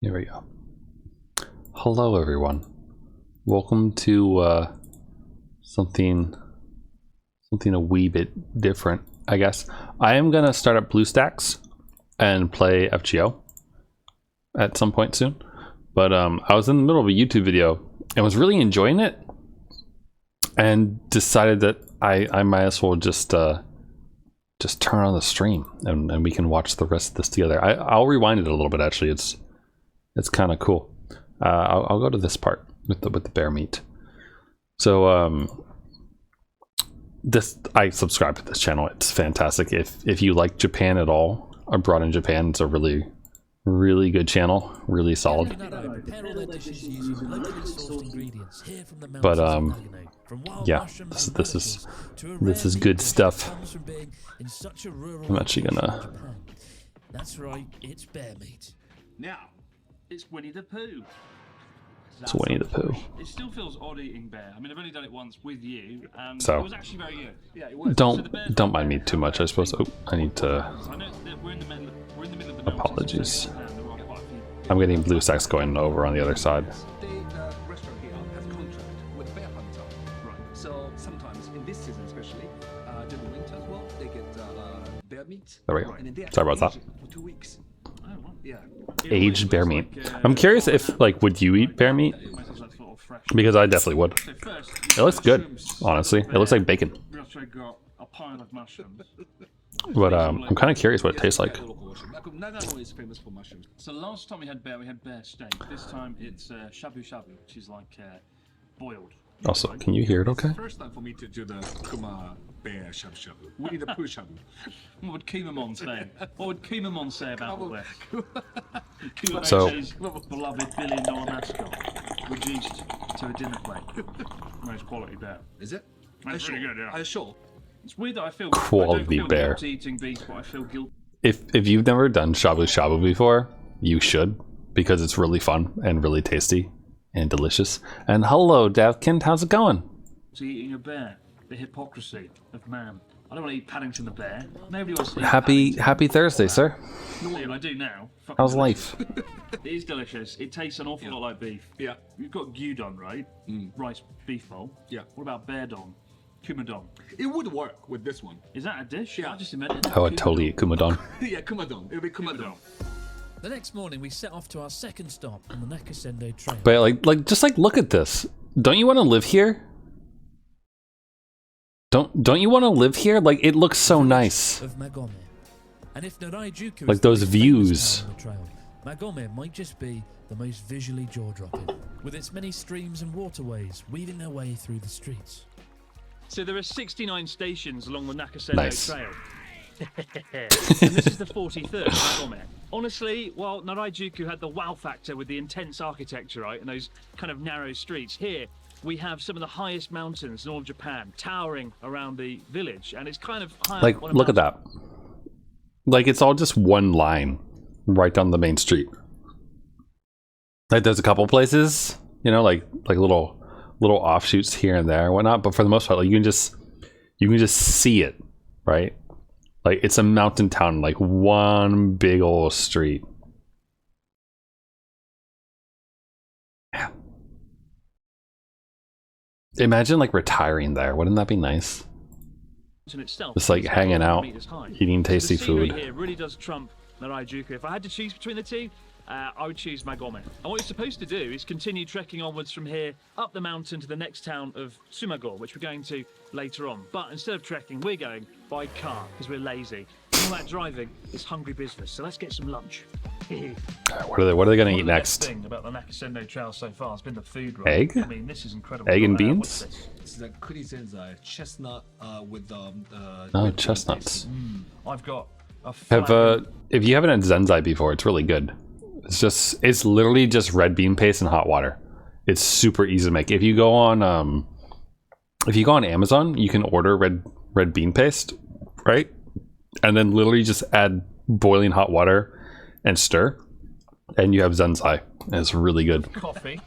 Here we go. Hello everyone. Welcome to something a wee bit different, I guess. I am gonna start up BlueStacks and play FGO at some point soon. But I was in the middle of a YouTube video and was really enjoying it and decided that I might as well just turn on the stream and we can watch the rest of this together. I'll rewind it a little bit actually. It's kind of cool. I'll go to this part with the bear meat. So I subscribe to this channel. It's fantastic. If you like Japan at all, abroad in Japan, it's a really good channel, really solid. But yeah, this is good stuff. I'm actually gonna. That's right, it's bear meat. Now, it's Winnie the Pooh. It's Winnie the Pooh. It still feels odd eating bear. I mean, I've only done it once with you. So it was actually very good. Yeah, it was. Don't mind me too much. I suppose. Oh, I need to. I know that we're in the middle of the Apologies. I'm getting BlueStacks going over on the other side. The restaurant here has a contract with Bear Hunter. Right. So sometimes in this season, especially during the winter as well, they get bear meat. There we go. And then they have Sorry to about age that. it for 2 weeks. Oh, well. Yeah. Aged bear meat. I'm curious if would you eat bear meat? Because I definitely would. It looks good, honestly. It looks like bacon. We also got a pile of mushrooms. But I'm kind of curious what it tastes like. Nagano is famous for mushrooms. So last time we had bear steak. This time it's shabu shabu, which is like boiled. Also, can you hear it okay? First time for me to do the Kuma bear shabu shabu. Winnie the Pooh shabu. What would Kumamon say? What would Kumamon say about all this? So- Kumamochi's beloved billion-dollar mascot reduced to a dinner plate. Most quality bear. Is it? That's really good, yeah. Are you sure? It's weird that I feel Quality I don't feel bear. guilty eating beef, but I feel guilty. If you've never done shabu shabu before, you should, because it's really fun and really tasty and delicious. And hello, Davkind, how's it going? Eating a bear. The hypocrisy of man. I don't want to eat Paddington the bear. Nobody wants to eat Happy Thursday, sir. Paddington. I do now. Fucking How's delicious. life? It is delicious. It tastes an awful lot like beef. Yeah. You've got gyudon, right? Rice beef bowl. Yeah. What about bear don? Kumadon. It would work with this one. Is that a dish? Yeah. I just invented it. I would totally eat kumadon. Yeah, Kumadon. It'll be Kumadon. The next morning, we set off to our second stop on the Nakasendo Trail. But just look at this. Don't you want to live here? Don't you want to live here? Like, it looks so nice. Of Magome. And if Naraijuku Like is the those most famous views. town on the trail, Magome might just be the most visually jaw-dropping, with its many streams and waterways weaving their way through the streets. So there are 69 stations along the Nakasendo Nice. Trail. And this is the 43rd Magome. Honestly, while Naraijuku had the wow factor with the intense architecture, right, and those kind of narrow streets, here we have some of the highest mountains in all of Japan, towering around the village, and it's kind of high Like, up on a look at mountain. that. Like, it's all just one line right down the main street. Like, there's a couple places, you know, like little offshoots here and there and whatnot, but for the most part, like, you can just see it, right? Like, it's a mountain town, like one big old street. Yeah. Imagine like retiring there. Wouldn't that be nice? In itself, Just like it's hanging 12 out, meters high. eating tasty the scenery food. here really does trump Naraijuku. If I had to choose between the two, I would choose Magome. And what you're supposed to do is continue trekking onwards from here up the mountain to the next town of Sumago, which we're going to later on. But instead of trekking, we're going by car because we're lazy. And all that driving is hungry business. So let's get some lunch. What are they gonna eat The best next? thing about the Nakasendo Trail so far has been the food. Right? Egg? I mean, this is incredible. Egg and What's beans? this? It's the kurizenzai chestnut with Oh, chestnuts. I've got a If you haven't had zenzai before, it's really good. It's literally just red bean paste and hot water. It's super easy to make. If you go on Amazon, you can order red bean paste, right? And then literally just add boiling hot water and stir, and you have zenzai. And it's really good. coffee,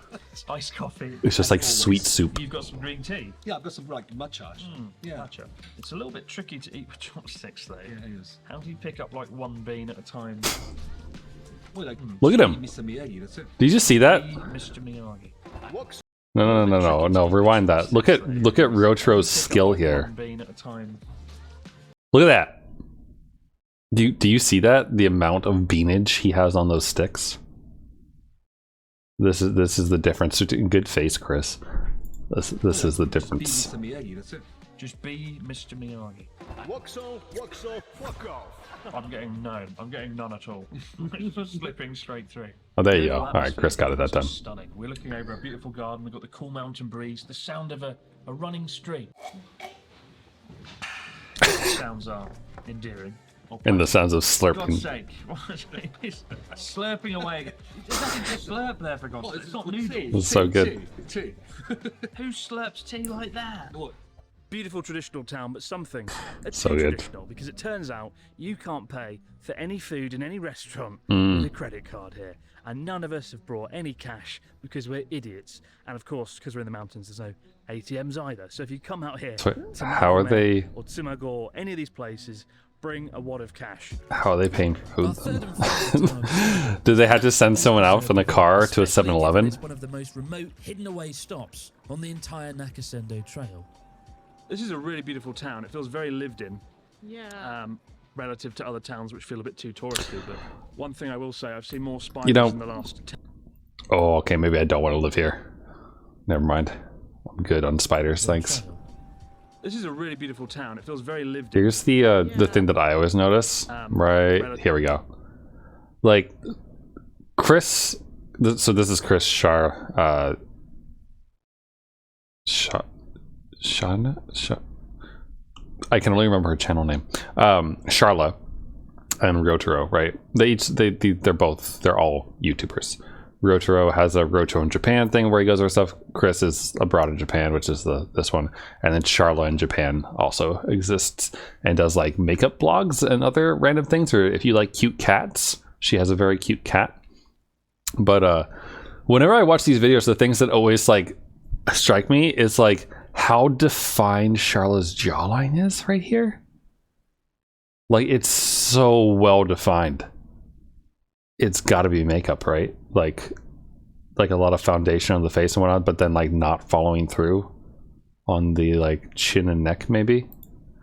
iced coffee. It's just like sweet soup. You've got some green tea. Yeah, I've got some like matcha. Yeah. Gotcha. It's a little bit tricky to eat with chopsticks though. Yeah, it is. How do you pick up like one bean at a time? Well, like, Look at him. Mr. Miyagi, that's it. Did you just see that? Mr. Miyagi. No. Rewind that. Look at Ryotaro's skill here. Bean at a time. Look at that. Do you see that? The amount of beanage he has on those sticks. This is the difference. Good face, Chris. This is the difference. Mr. Miyagi, that's it. Just be Mr. Miyagi. Fuck off. I'm getting none at all. Slipping straight through. Oh, there you go. All right, Chris got it that time. Stunning. We're looking over a beautiful garden. We've got the cool mountain breeze, the sound of a running stream. Sounds are endearing. And the sounds of For God's slurping. sake, it's slurping away. There's nothing to slurp there, for God's sake. It's not noodles. It's so good. Tea. Who slurps tea like that? What? Beautiful traditional town, but something So too good. traditional, because it turns out you can't pay for any food in any restaurant Mm. with a credit card here, and none of us have brought any cash because we're idiots. And of course, because we're in the mountains, there's no ATMs either. So if you come out here, So to how are Makome they? or Tsumagor, any of these places, bring a wad of cash. How are they paying for Our food? third and final town Do they have to send someone out from the car to a especially 7-Eleven? given it's one of the most remote, hidden away stops on the entire Nakasendo Trail. This is a really beautiful town. It feels very lived in. Yeah. Relative to other towns which feel a bit too touristy. But one thing I will say, I've seen more spiders You know- in the last 10 Oh, okay. Maybe I don't want to live here. Never mind. I'm good on spiders. Thanks. Trail. This is a really beautiful town. It feels very lived in. Here's the thing that I always notice. Right here we go. Like Chris. So this is Chris Shar. I can only remember her channel name. Charla and Ryotaro, right? They're all YouTubers. Ryotaro has a Ryotaro in Japan thing where he goes over stuff. Chris is abroad in Japan, which is this one. And then Charla in Japan also exists and does like makeup blogs and other random things. Or if you like cute cats, she has a very cute cat. But whenever I watch these videos, the things that always like strike me is like how defined Charlotte's jawline is right here. Like it's so well defined. It's got to be makeup, right? Like a lot of foundation on the face and whatnot, but then like not following through on the like chin and neck, maybe.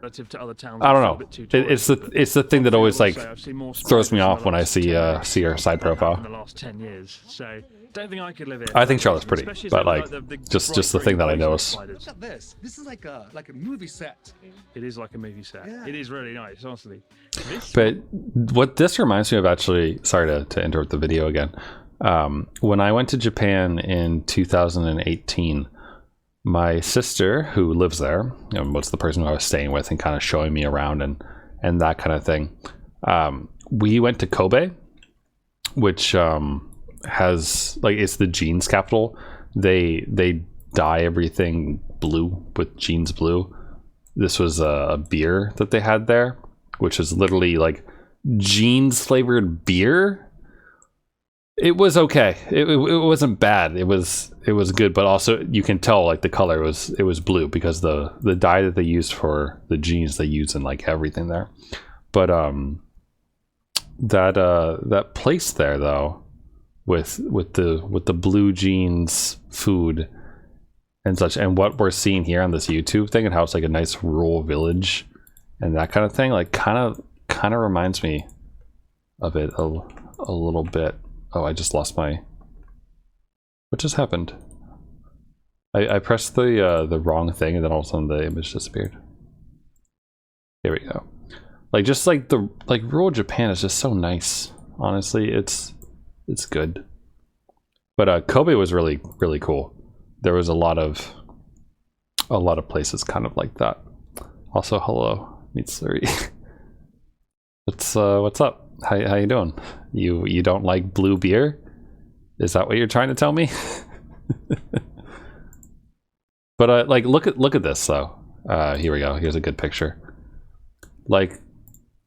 Relative to other towns. I which don't feel a know. bit too It's the thing that always like I've seen more throws me spiders in off the when I last see 10 see her side than I have profile. in the last 10 years. So don't think I could live here. I think Charlotte's pretty, Especially but as like the just bright the thing that I green notice. spiders. Look at this. This is like a movie set. It is like a movie set. Yeah. It is really nice, honestly. This But what this reminds me of, actually, sorry to interrupt the video again. When I went to Japan in 2018, my sister, who lives there, was the person who I was staying with and kind of showing me around and that kind of thing. We went to Kobe, which has like it's the jeans capital. They dye everything blue with jeans blue. This was a beer that they had there, which is literally like jeans flavored beer. It was okay. It wasn't bad. It was good, but also you can tell like the color was blue because the dye that they used for the jeans they use in like everything there. But that place there though, with the blue jeans food and such, and what we're seeing here on this YouTube thing and how it's like a nice rural village and that kind of thing, like kind of reminds me of it a little bit. Oh, I just lost my... What just happened? I pressed the wrong thing and then all of a sudden the image disappeared. Here we go. Like just like rural Japan is just so nice. Honestly, it's good. But Kobe was really cool. There was a lot of places kind of like that. Also, hello, Mitsuri. What's up? How you doing? You don't like blue beer? Is that what you're trying to tell me? But like look at this though. Here we go. Here's a good picture. Like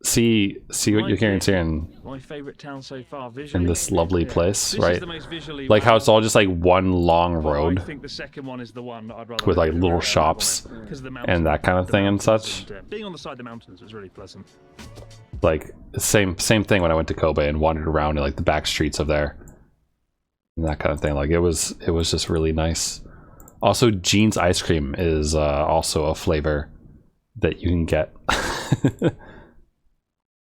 see what you're hearing here my favorite town so far visually. in this lovely place, This right? is the most visually Like how it's all just like one long but I road think the second one is the one that I'd rather with like live little in. shops Because of the and that kind of the thing and mountains such. being on the side of the mountains was really pleasant. Like same thing when I went to Kobe and wandered around in like the back streets of there and that kind of thing. Like it was just really nice. Also, Gene's ice cream is also a flavor that you can get.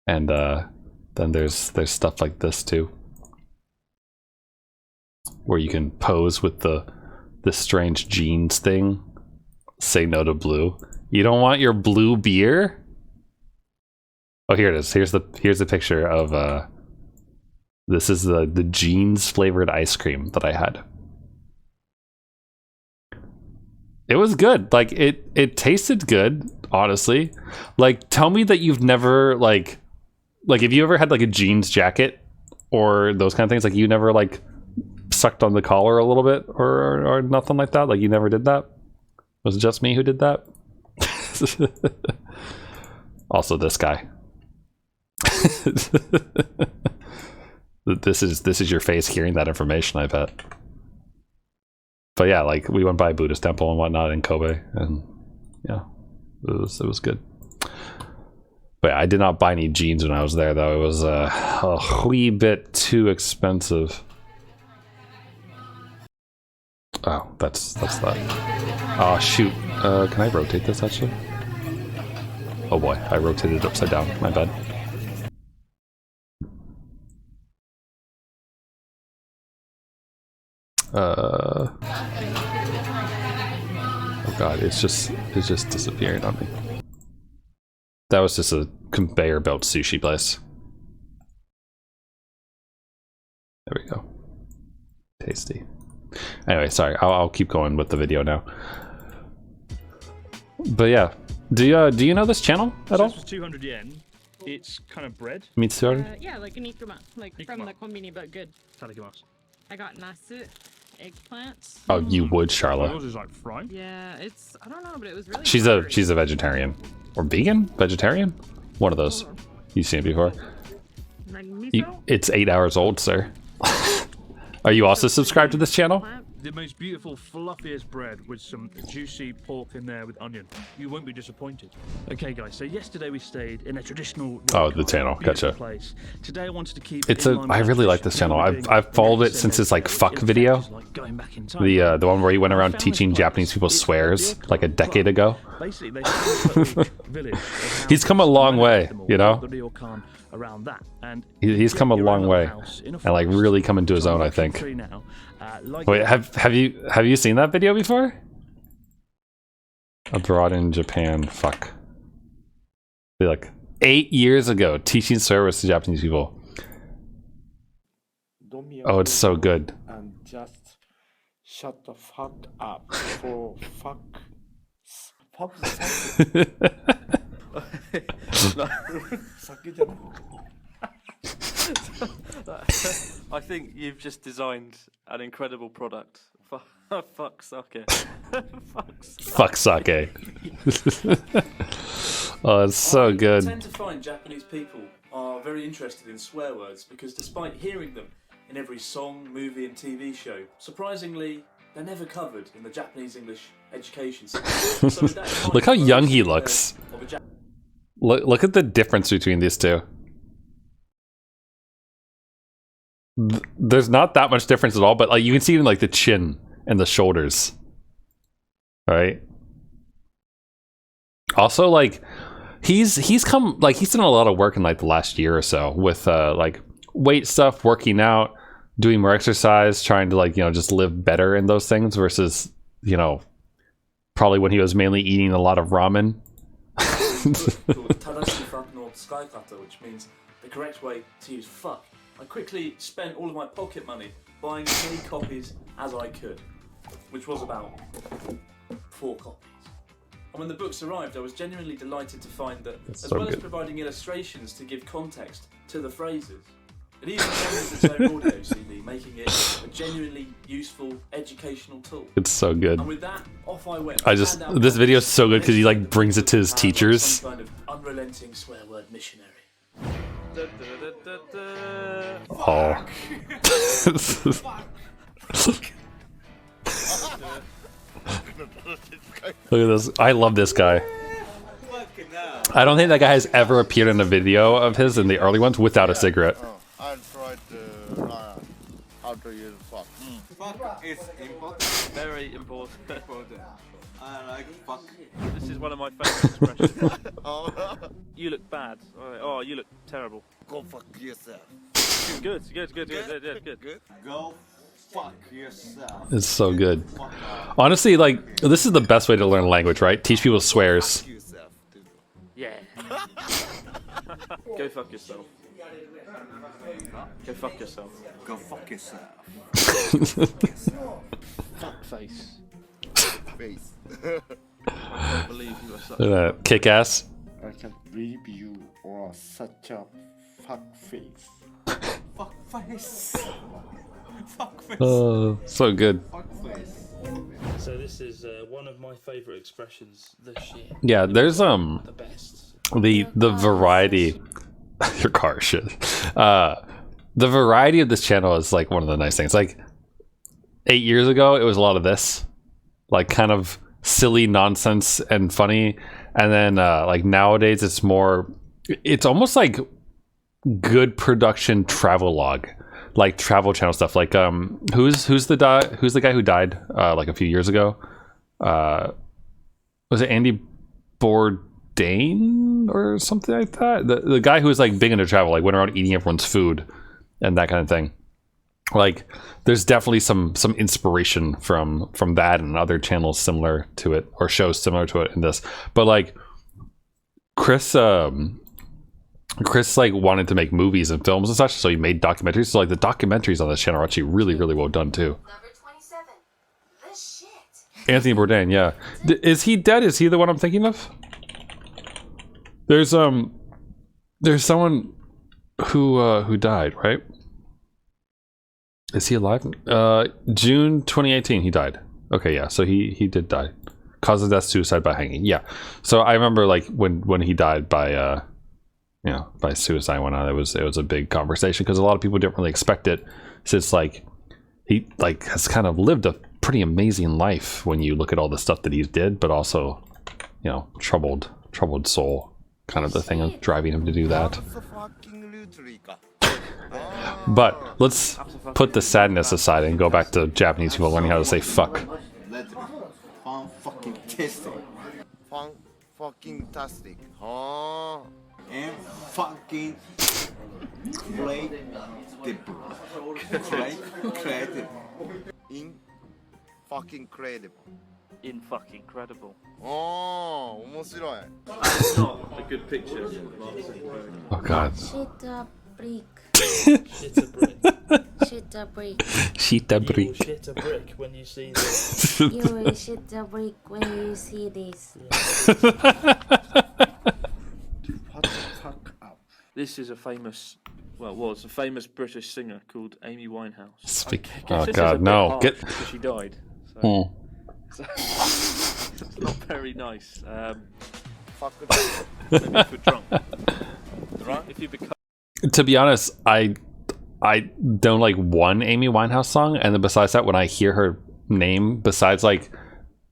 And then there's stuff like this too, where you can pose with the strange jeans thing. Say no to blue. You don't want your blue beer? Oh, here it is. Here's the picture of this is the jeans flavored ice cream that I had. It was good. Like it tasted good, honestly. Like tell me that you've never like if you ever had like a jeans jacket or those kind of things, like you never like sucked on the collar a little bit or nothing like that. Like you never did that? Was it just me who did that? Also this guy. This is your face hearing that information, I bet. But yeah, like we went by a Buddhist temple and whatnot in Kobe, and yeah, it was good. But yeah, I did not buy any jeans when I was there, though. It was a wee bit too expensive. Oh, that's that. Oh shoot! Can I rotate this actually? Oh boy, I rotated it upside down. My bad. Oh god, it's just disappearing on me. That was just a conveyor belt sushi place. There we go. Tasty. Anyway, sorry, I'll keep going with the video now. But yeah, do you know this channel at all? This was 200 yen. It's kind of bread. Mitsuri? Yeah, like a nikuma, like from the konbini, but good. Tadakimasu. I got nasu, eggplants. Oh, you would, Charla. Yours is like fried. Yeah, it's I don't know, but it was really. She's a vegetarian or vegan, vegetarian, one of those. You've seen it before. It's 8 hours old, sir. Are you also subscribed to this channel? The most beautiful, fluffiest bread with some juicy pork in there with onion. You won't be disappointed. Okay, guys. So yesterday we stayed in a traditional. Oh, the channel. Gotcha. Place. Today I wanted to keep. It's I really like this channel. I've followed it since its like fuck video. The one where he went around teaching Japanese people swears like a decade ago. Basically, he's come a long way, you know. Around that, and he's come a long way, and like really come into his own, I think. Wait, have you seen that video before? Abroad in Japan, fuck. Like 8 years ago, teaching swears to Japanese people. Oh, it's so good. And just shut the fuck up for fuck. I think you've just designed an incredible product. Fuck sake. Fuck sake. Oh, it's so good. I tend to find Japanese people are very interested in swear words because despite hearing them in every song, movie and TV show, surprisingly, they're never covered in the Japanese English education system. So with that Look how young he looks. Look at the difference between these two. There's not that much difference at all, but like you can see even like the chin and the shoulders. Right? Also, like he's done a lot of work in like the last year or so with like weight stuff, working out, doing more exercise, trying to like, you know, just live better in those things versus, you know, probably when he was mainly eating a lot of ramen. Which means the correct way to use fuck. I quickly spent all of my pocket money buying as many copies as I could, which was about 4 copies. And when the books arrived, I was genuinely delighted to find that, as well as providing illustrations to give context to the phrases, it even came with its own audio CD, making it a genuinely useful educational tool. It's so good. And with that, off I went. This video is so good because he like brings it to his teachers. Some kind of unrelenting swear word missionary. Oh. Look at this. I love this guy. I don't think that guy has ever appeared in a video of his in the early ones without a cigarette. I tried to learn how to use fuck. Fuck is important. Very important. I like fuck. This is one of my favourite expressions. You look bad. Oh, you look terrible. Go fuck yourself. Good. Go fuck yourself. It's so good. Honestly, like, this is the best way to learn a language, right? Teach people swears. Yourself, dude. Yeah. Go fuck yourself. Go fuck yourself. Go fuck yourself. Fuck face. Face. I can't believe you are such. Kick ass. I can't believe you are such a fuck face. Fuck face. Fuck face. So good. Fuck face. So this is one of my favourite expressions. The shit. Yeah, there's The best. the variety. Your car shit. The variety of this channel is like one of the nice things. Like 8 years ago, it was a lot of this, like kind of silly nonsense and funny, and then like nowadays it's more. It's almost like good production travelogue, like Travel Channel stuff. Like who's the guy who died like a few years ago? Was it Andy Bourdain or something like that? The guy who was like big into travel, like went around eating everyone's food and that kind of thing. Like there's definitely some inspiration from that and other channels similar to it, or shows similar to it in this. But like Chris like wanted to make movies and films and such, so he made documentaries. So like the documentaries on this channel are actually really well done too. Number 27. The shit. Anthony Bourdain, yeah. Is he dead? Is he the one I'm thinking of? There's someone who died, right? Is he alive? June 2018 he died. Okay, yeah, so he did die. Cause of death, suicide by hanging. Yeah. So I remember like when he died by by suicide and whatnot, it was a big conversation because a lot of people didn't really expect it, since like he like has kind of lived a pretty amazing life when you look at all the stuff that he did, but also, you know, troubled soul, kind of the thing of driving him to do that. But let's put the sadness aside and go back to Japanese people learning how to say fuck. Fun fucking tastic. Fun fucking tastic. And fucking creative. Creative. In fucking credible. In fucking credible. Oh, 面白い. That's not a good picture. Oh god. Shit a brick. Shit a brick. Shit a brick. Shit a You will brick. shit a brick when you see this. You will shit a brick when you see this. What the fuck up? This is a famous, well, was a famous British singer called Amy Winehouse. Oh This is a god, bit no. harsh Get. because she died. So, Hmm. it's not very nice. Fuck Maybe if you're drunk. If you become To be honest, I don't like one Amy Winehouse song, and then besides that, when I hear her name, besides like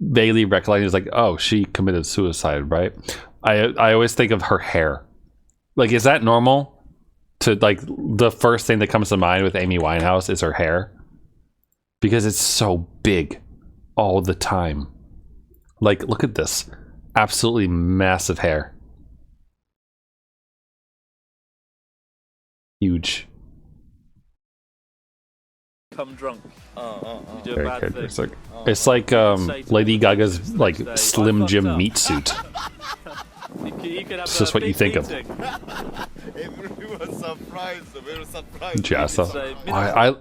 vaguely recollecting, it's like, oh, she committed suicide, right? I always think of her hair. Like, is that normal? To like the first thing that comes to mind with Amy Winehouse is her hair, because it's so big all the time. Like, look at this, absolutely massive hair. Huge. become drunk, you do a Very bad thing. characteristic. It's like Lady Gaga's like Slim Jim meat suit. You could have It's just what you think of. Everyone surprised. Very surprised. Jazz stuff. I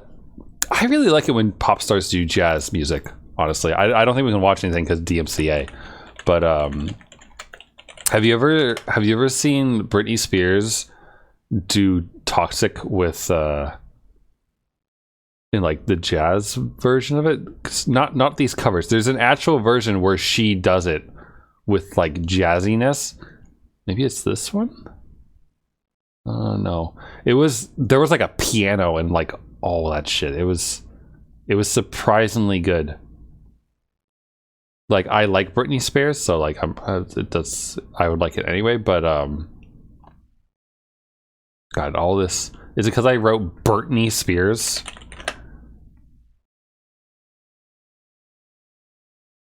really like it when pop stars do jazz music. Honestly, I don't think we can watch anything because DMCA. But have you ever seen Britney Spears do Toxic with in like the jazz version of it? 'Cause not these covers. There's an actual version where she does it with like jazziness. Maybe it's this one. No, there was like a piano and like all that shit. It was surprisingly good. Like, I like Britney Spears, so like I would like it anyway, but God, all this is it because I wrote Britney Spears?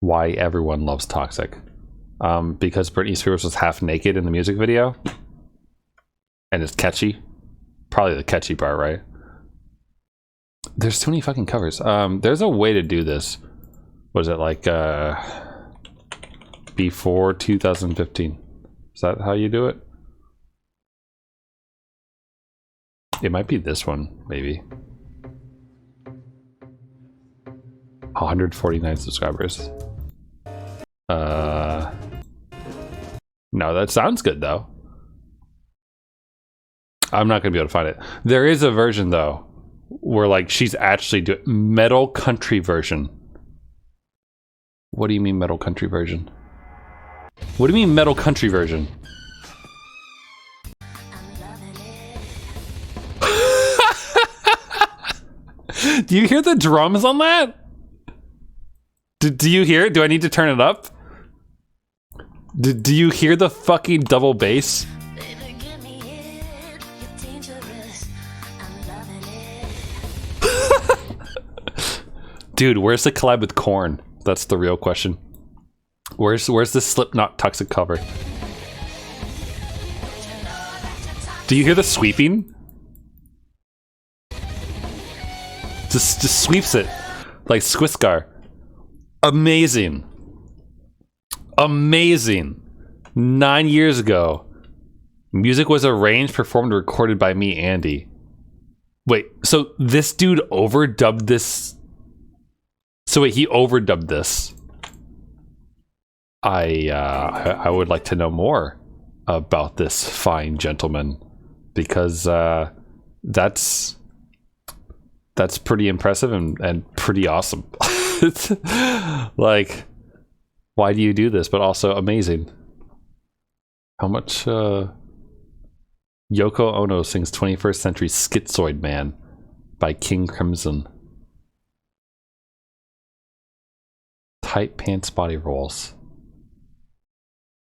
Why everyone loves Toxic? Because Britney Spears was half naked in the music video, and it's catchy. Probably the catchy part, right? There's too many fucking covers. There's a way to do this. Was it like before 2015? Is that how you do it? It might be this one, maybe. 149 subscribers. No, that sounds good though. I'm not gonna be able to find it. There is a version though, where like she's actually doing metal country version. What do you mean metal country version? What do you mean metal country version? Do you hear the drums on that? Do you hear it? Do I need to turn it up? Do you hear the fucking double bass? Dude, where's the collab with Korn? That's the real question. Where's the Slipknot Toxic cover? Do you hear the sweeping? Just sweeps it like Squiscar. Amazing. Amazing. 9 years ago, music was arranged, performed, and recorded by me, Andy. Wait, so this dude overdubbed this? So wait, he overdubbed this. I would like to know more about this fine gentleman, because that's pretty impressive and pretty awesome. It's like, why do you do this? But also amazing. How much Yoko Ono sings 21st Century Schizoid Man by King Crimson. Tight pants body rolls.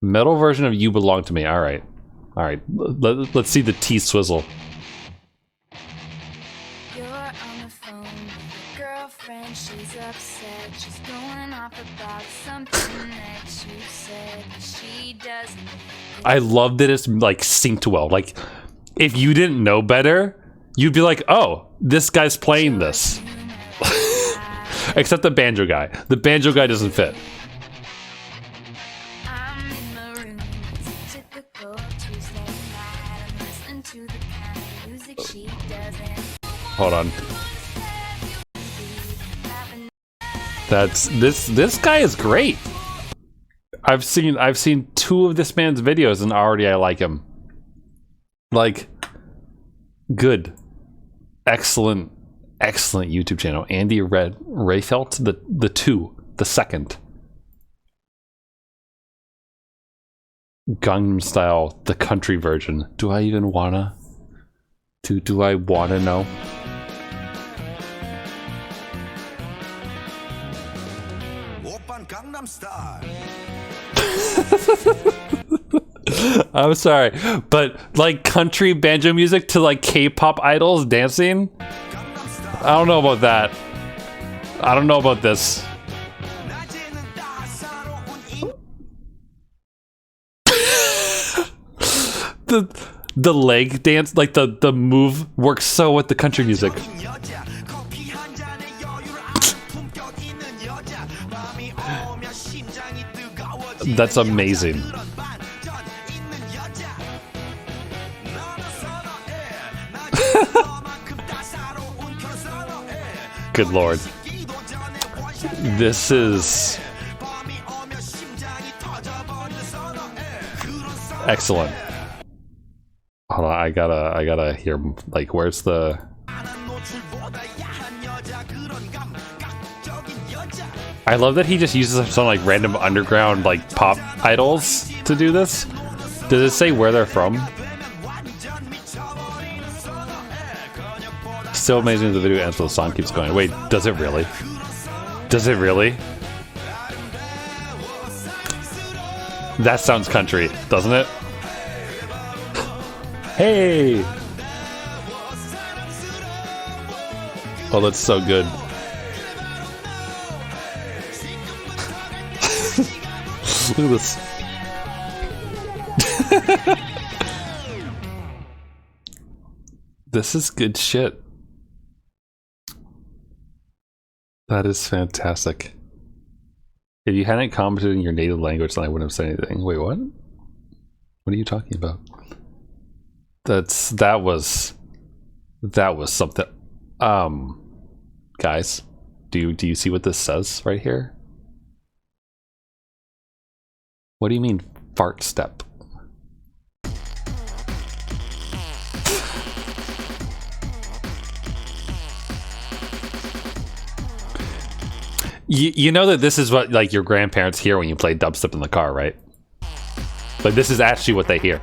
Metal version of You Belong to Me. Alright. Alright. Let's see the T swizzle. You're on the phone with your girlfriend, she's upset. She's going off about something that you said. She doesn't. I love that it's like synced well. Like, if you didn't know better, you'd be like, oh, this guy's playing this. Except the banjo guy. The banjo guy doesn't fit. I'm in the room. It's a typical Tuesday night. I'm listening to the kind of music she doesn't. Hold on. That's this guy is great. I've seen 2 of this man's videos and already I like him. Like, good. Excellent YouTube channel. Andy Rayfelt, the second. Gangnam Style, the country version. Do I even wanna? Do I wanna know? I'm sorry, but like country banjo music to like K-pop idols dancing? I don't know about that. I don't know about this. The leg dance, like the move works so with the country music. That's amazing. Good lord. This is excellent. Hold on, I gotta hear, like, where's the... I love that he just uses some like random underground like pop idols to do this. Does it say where they're from? Still amazing the video ends, but the song keeps going. Wait, does it really? Does it really? That sounds country, doesn't it? Hey! Oh, that's so good. Look at this. This is good shit. That is fantastic. If you hadn't commented in your native language, then I wouldn't have said anything. Wait, what? What are you talking about? That was something. Guys, do you see what this says right here? What do you mean fart step? You know that this is what like your grandparents hear when you play dubstep in the car, right? Like this is actually what they hear.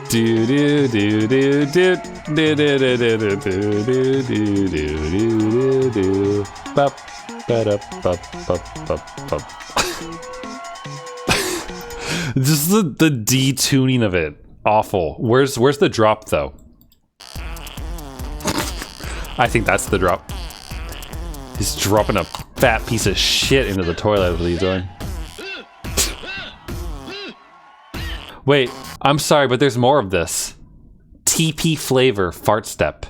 Do do do do do do do do do do do do do do do bop bop bop bop bop. Just the detuning of it. Awful. Where's the drop though? I think that's the drop. He's dropping a fat piece of shit into the toilet. What are you doing? Wait, I'm sorry, but there's more of this. TP flavor fart step.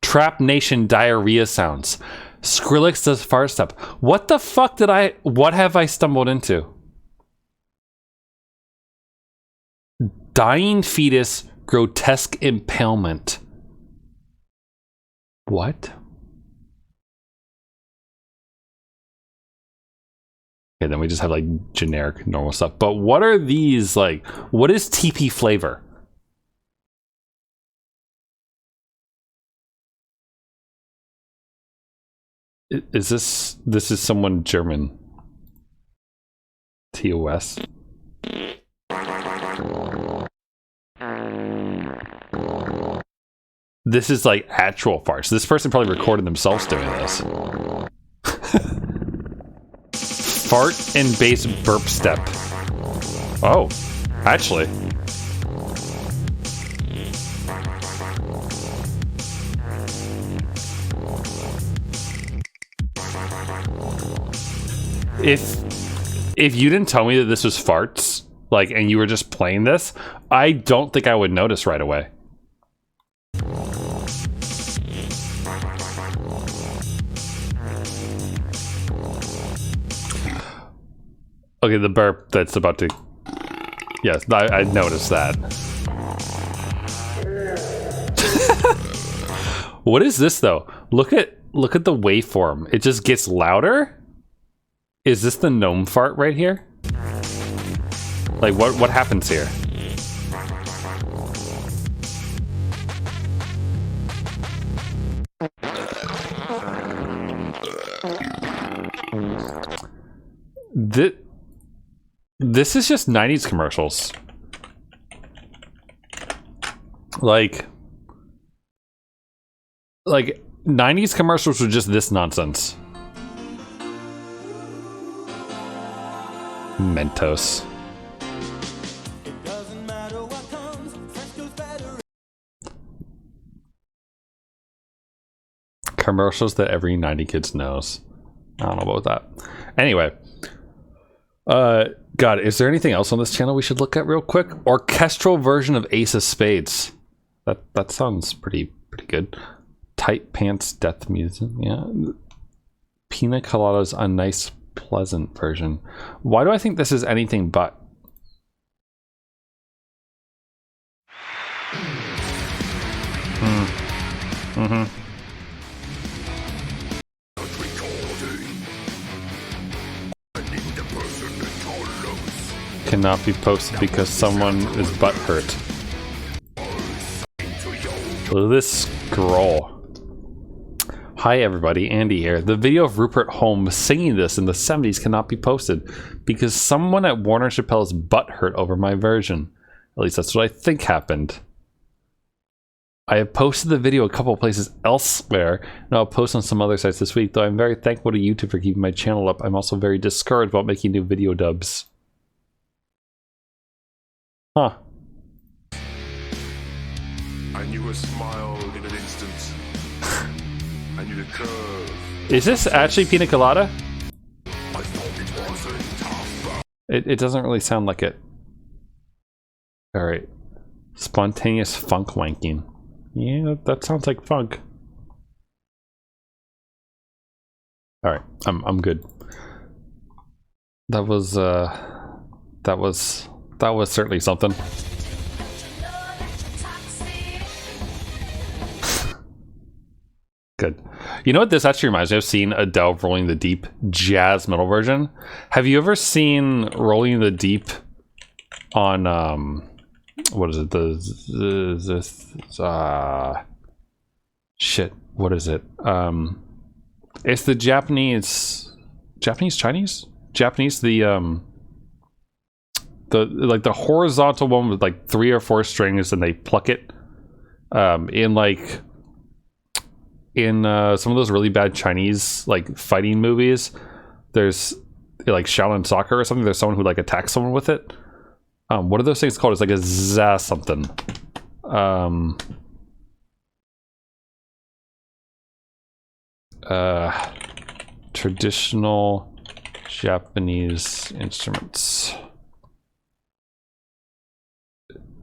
Trap Nation diarrhea sounds. Skrillex does fart step. What the fuck what have I stumbled into? Dying fetus grotesque impalement. What? Okay, then we just have like generic normal stuff. But what are these like? What is TP flavor? Is this is someone German? TOS. This is like actual farts. This person probably recorded themselves doing this. Fart and bass burp step. Oh, actually. If you didn't tell me that this was farts, like, and you were just playing this, I don't think I would notice right away. Okay, the burp that's about to... Yes, I noticed that. What is this, though? Look at the waveform. It just gets louder? Is this the gnome fart right here? Like, what happens here? This is just 90s commercials. Like 90s commercials were just this nonsense. Mentos. Commercials that every 90 kids knows. I don't know about that. Anyway. God, is there anything else on this channel we should look at real quick? Orchestral version of Ace of Spades. That sounds pretty good. Tight Pants Death Music. Yeah. Pina Colada's a nice, pleasant version. Why do I think this is anything but? Mm-hmm. Cannot be posted because someone is butthurt. Look at this scroll. Hi everybody, Andy here. The video of Rupert Holmes singing this in the 70s cannot be posted because someone at Warner Chappelle is butthurt over my version. At least that's what I think happened. I have posted the video a couple of places elsewhere, and I'll post on some other sites this week, though I'm very thankful to YouTube for keeping my channel up. I'm also very discouraged about making new video dubs. Huh. I knew a smile in an instant. I knew the curve. Is this actually Pina Colada? I thought it wasn't tough. It doesn't really sound like it. Alright. Spontaneous funk wanking. Yeah, that sounds like funk. Alright, I'm good. That was certainly something. Good. You know what this actually reminds me of? Seeing Adele Rolling the Deep jazz metal version. Have you ever seen Rolling the Deep on what is it? Shit. What is it? It's the Japanese, Chinese? Japanese, the like the horizontal one with like 3 or 4 strings, and they pluck it in like in some of those really bad Chinese like fighting movies. There's like Shaolin Soccer or something. There's someone who like attacks someone with it. What are those things called? It's like a za something. Traditional Japanese instruments.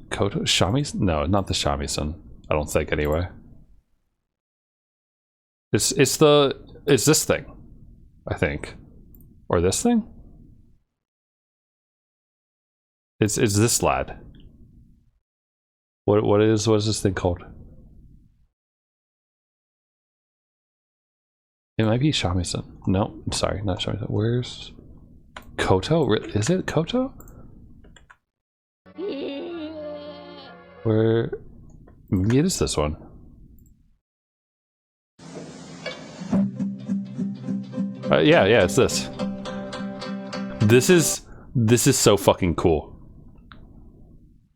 Koto? Shamisen? No, not the shamisen. I don't think anyway. It's this thing, I think. Or this thing? It's this lad. What is this thing called? It might be shamisen. No, sorry, not shamisen. Where's Koto? Is it Koto? Where? Maybe it is this one. Yeah, it's this. This is so fucking cool.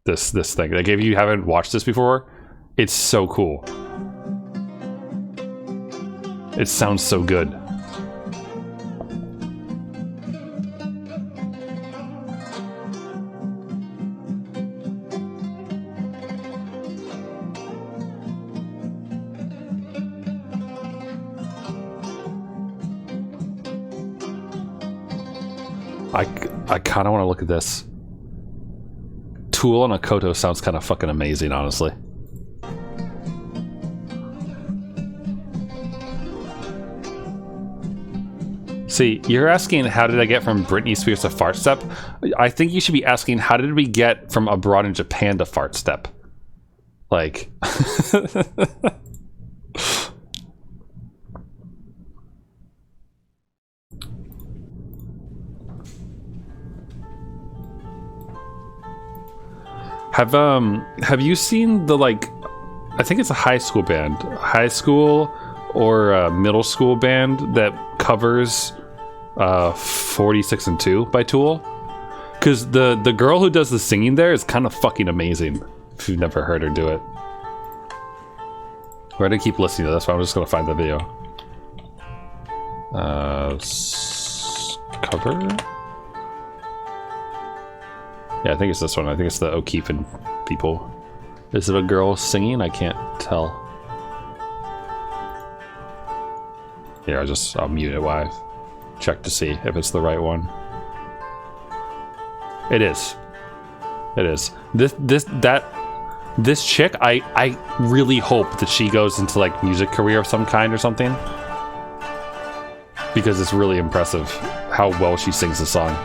This thing. Like, if you haven't watched this before, it's so cool. It sounds so good. I kind of want to look at this. Tool on a Koto sounds kind of fucking amazing, honestly. See, you're asking how did I get from Britney Spears to fartstep? I think you should be asking how did we get from abroad in Japan to fartstep? Like... Have you seen the, like, I think it's a high school band, high school or a middle school band that covers 46 and 2 by Tool? Because the girl who does the singing there is kind of fucking amazing, if you've never heard her do it. We're gonna keep listening to this, but I'm just gonna find the video. Cover? Yeah, I think it's this one. I think it's the O'Keefe and people. Is it a girl singing? I can't tell. Here, I'll mute it while I check to see if it's the right one. It is. It is. This chick, I really hope that she goes into like music career of some kind or something. Because it's really impressive how well she sings the song.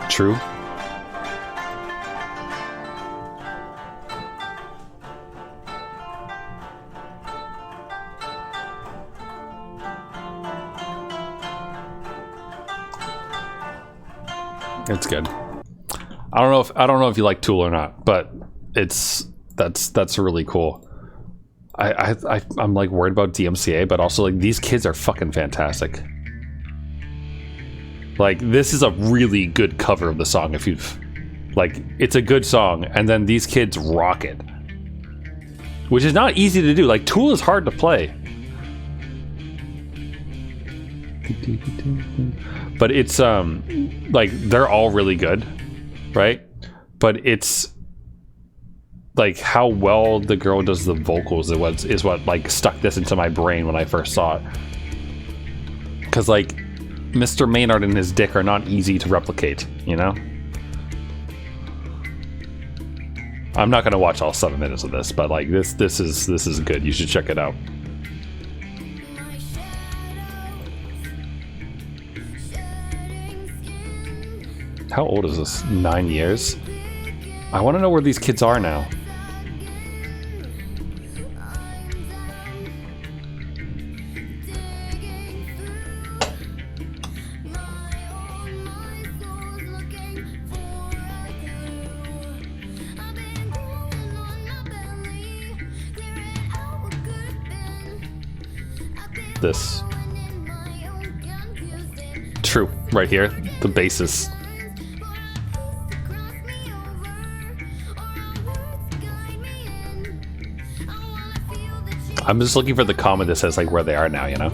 True. It's good. I don't know if you like Tool or not, but that's really cool. I'm like worried about DMCA, but also like these kids are fucking fantastic. Like this is a really good cover of the song. If you've like, it's a good song, and then these kids rock it, which is not easy to do. Like Tool is hard to play, but it's like they're all really good, right? But it's like how well the girl does the vocals is what like stuck this into my brain when I first saw it. Because like Mr. Maynard and his dick are not easy to replicate, you know? I'm not gonna watch all 7 minutes of this, but like this is good. You should check it out. How old is this? 9 years? I want to know where these kids are now. This. True, right here, the basis. I'm just looking for the comment that says like where they are now, you know?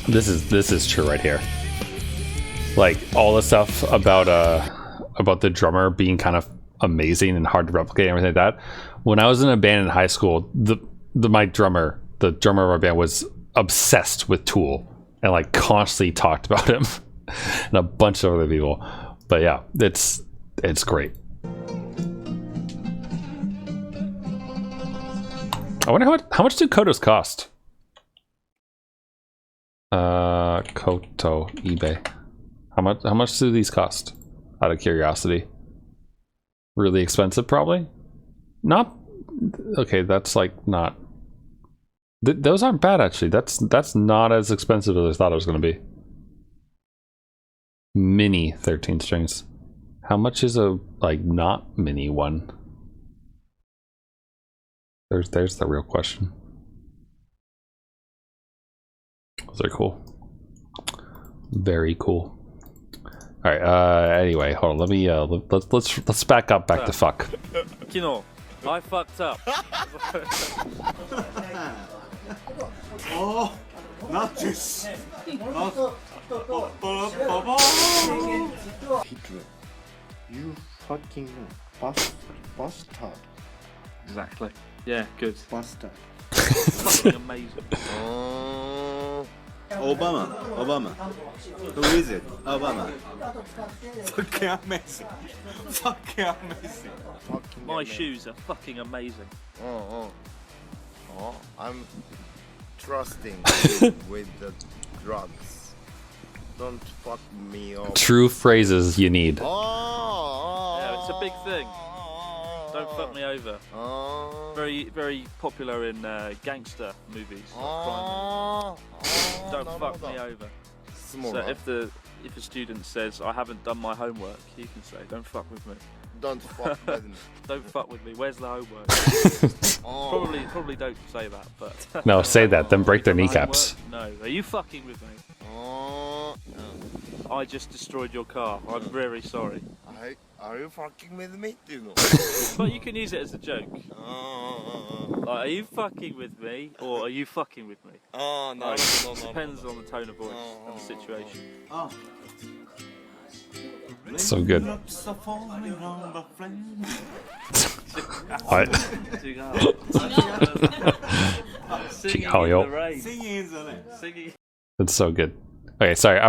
This is true right here. Like all the stuff about the drummer being kind of amazing and hard to replicate and everything like that. When I was in a band in high school, the drummer of our band was obsessed with Tool and like constantly talked about him and a bunch of other people. But yeah, it's great. I wonder how much do Kotos cost? Koto eBay. How much do these cost? Out of curiosity. Really expensive, probably. Not okay. That's like not. Those aren't bad actually. That's not as expensive as I thought it was going to be. Mini 13 strings. How much is a like not mini one? There's the real question. Those are cool. Very cool. All right. Anyway, hold on. Let me. Let's back to fuck. Kino, I fucked up. Oh, not this. Hitler, you fucking bastard. Exactly. Yeah, good. Bastard. Fucking amazing. Obama. Who is it? Obama. Fucking amazing. Fucking amazing. My shoes are fucking amazing. Oh, I'm trusting with the drugs. Don't fuck me up. True phrases you need. Yeah, it's a big thing. Don't fuck me over. Very, very popular in gangster movies. Like crime. Don't fuck me over. So if a student says I haven't done my homework, you can say, "Don't fuck with me." Don't fuck with me. Don't fuck with me. Where's the homework? Probably don't say that, but No, say that. Then break their kneecaps. No, are you fucking with me? I just destroyed your car. I'm very sorry. Are you fucking with me? But you can use it as a joke. Like, are you fucking with me, or are you fucking with me? No. Depends on the tone of voice and the situation. So good. What? Singing. It's so good. Okay, sorry.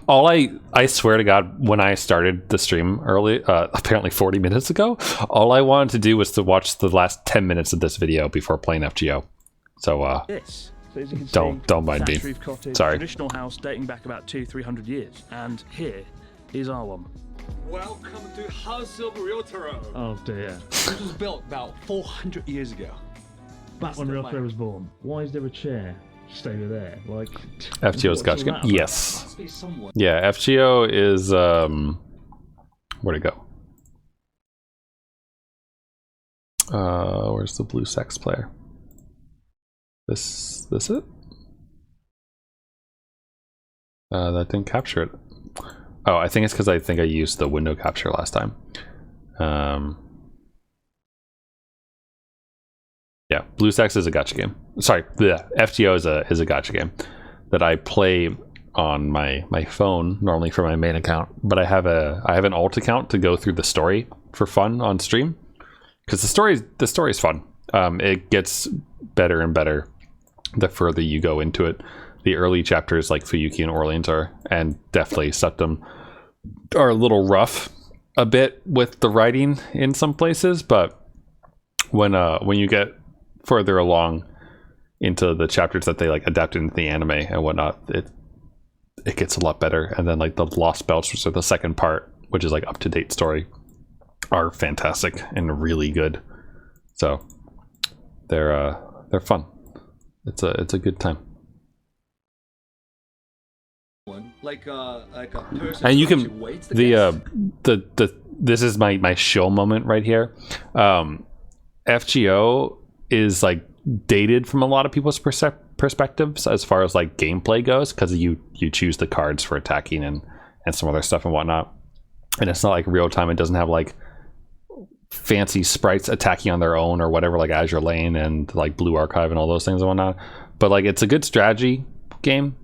I swear to God, when I started the stream early, apparently 40 minutes ago, all I wanted to do was to watch the last 10 minutes of this video before playing FGO. So This. So as you can don't mind me. thatched roof cottage, Sorry. Traditional house dating back about 200-300 years, and here is our one. Welcome to House of Ryotaro. Oh dear. This was built about 400 years ago. Back when Ryotaro was born. Why is there a chair just over there? Like FGO's gotcha game. Yes. Must be someone. Yeah, FGO is where'd it go? Where's the blue sex player? This it? That didn't capture it. Oh, I think it's because I think I used the window capture last time. Yeah, blue sex is a gacha game. Sorry, the FGO is a gacha game that I play on my phone normally for my main account, but I have an alt account to go through the story for fun on stream because the story is fun. It gets better and better the further you go into it. The early chapters like Fuyuki and Orleans are, and definitely Septum are a little rough a bit with the writing in some places, but when you get further along into the chapters that they like adapted into the anime and whatnot, it gets a lot better. And then like the Lost Belts, which are the second part, which is like up to date story, are fantastic and really good. So they're fun. It's a good time. Like a person And you who can waits the this is my show moment right here. FGO is like dated from a lot of people's perspectives as far as like gameplay goes, because you choose the cards for attacking and some other stuff and whatnot, and it's not like real time. It doesn't have like fancy sprites attacking on their own or whatever, like Azure Lane and like Blue Archive and all those things and whatnot, but like it's a good strategy game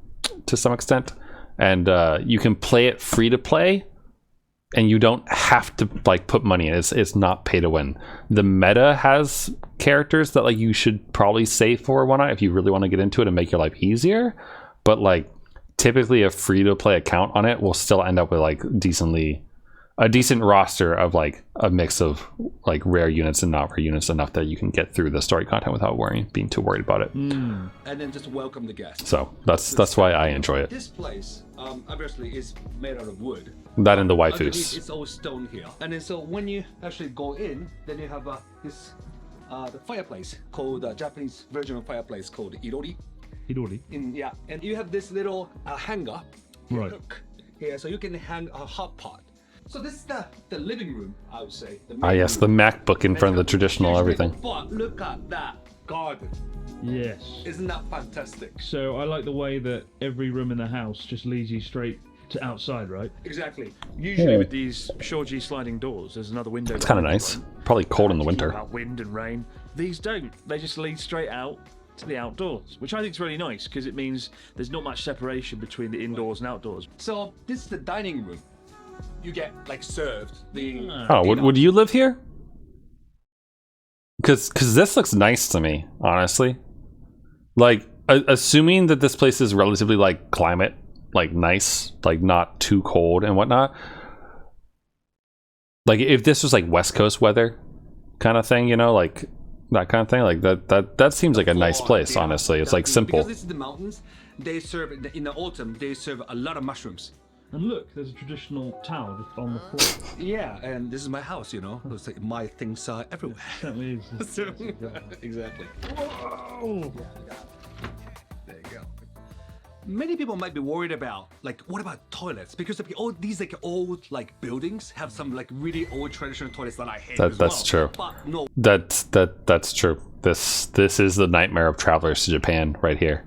to some extent, and you can play it free to play and you don't have to like put money in. It's not pay to win. The meta has characters that like you should probably save for one if you really want to get into it and make your life easier, but like typically a free to play account on it will still end up with like a decent roster of like a mix of like rare units and not rare units, enough that you can get through the story content without being too worried about it. and then just welcome the guests. So that's why I enjoy it. This place obviously is made out of wood. That and the Underneath, waifus. it's all stone here. And then so when you actually go in, then you have this the fireplace called Japanese version of fireplace called irori. Irori. Yeah, and you have this little hanger, Right. hook here, so you can hang a hot pot. So this is the living room, I would say. The Ah main yes, room. the MacBook in front of the traditional Huge everything. living, But look at that garden. Yes. Isn't that fantastic? So I like the way that every room in the house just leads you straight to outside, right? Exactly. Usually Yeah. with these shoji sliding doors, there's another window. It's kind of behind nice. you, Probably cold in the to keep winter. out wind and rain. These don't. They just lead straight out to the outdoors, which I think is really nice because it means there's not much separation between the indoors and outdoors. So this is the dining room. You get like served the. Oh, would you live here? Because this looks nice to me, honestly. Like, assuming that this place is relatively like climate, like nice, like not too cold and whatnot. Like if this was like West Coast weather kind of thing, you know, like that kind of thing, like that seems like a nice place, honestly. It's like simple. Because this is the mountains, they serve in the autumn. They serve a lot of mushrooms. And look, there's a traditional towel just on the floor. Yeah, and this is my house, you know. It's like my things are everywhere. Certainly is. Exactly. Whoa! There you go. Many people might be worried about, like, what about toilets? Because all these like old like buildings have some like really old traditional toilets that I hate. That's true. But no. That's true. This is the nightmare of travelers to Japan right here.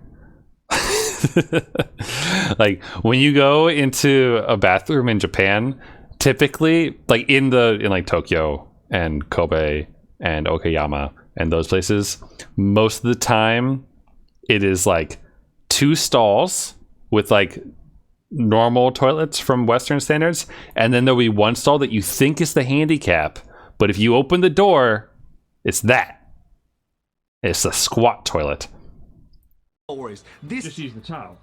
Like when you go into a bathroom in Japan, typically like in like Tokyo and Kobe and Okayama and those places, most of the time it is like 2 stalls with like normal toilets from Western standards, and then there'll be 1 stall that you think is the handicap, but if you open the door, it's the squat toilet. No worries. This Just use the towel.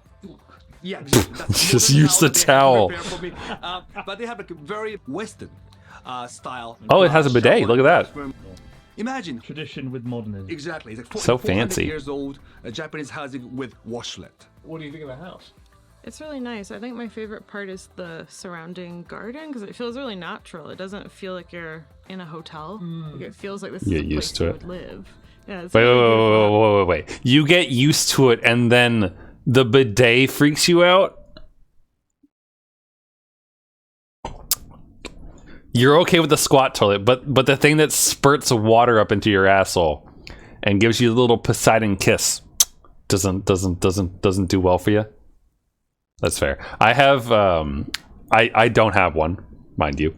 Yeah, that's Just more than use the how they have towel. prepared for me. But they have like a very Western style. Oh, it has a bidet. shower Look at that. bathroom. Imagine. Tradition with modernism. Exactly. It's like So 400 fancy. years old, a Japanese housing with washlet. What do you think of the house? It's really nice. I think my favorite part is the surrounding garden because it feels really natural. It doesn't feel like you're in a hotel. Like it feels like this is a place you would live. Yeah, it's Wait. You get used to it and then the bidet freaks you out? You're okay with the squat toilet, but the thing that spurts water up into your asshole and gives you a little Poseidon kiss doesn't do well for you. That's fair. I have I don't have one, mind you.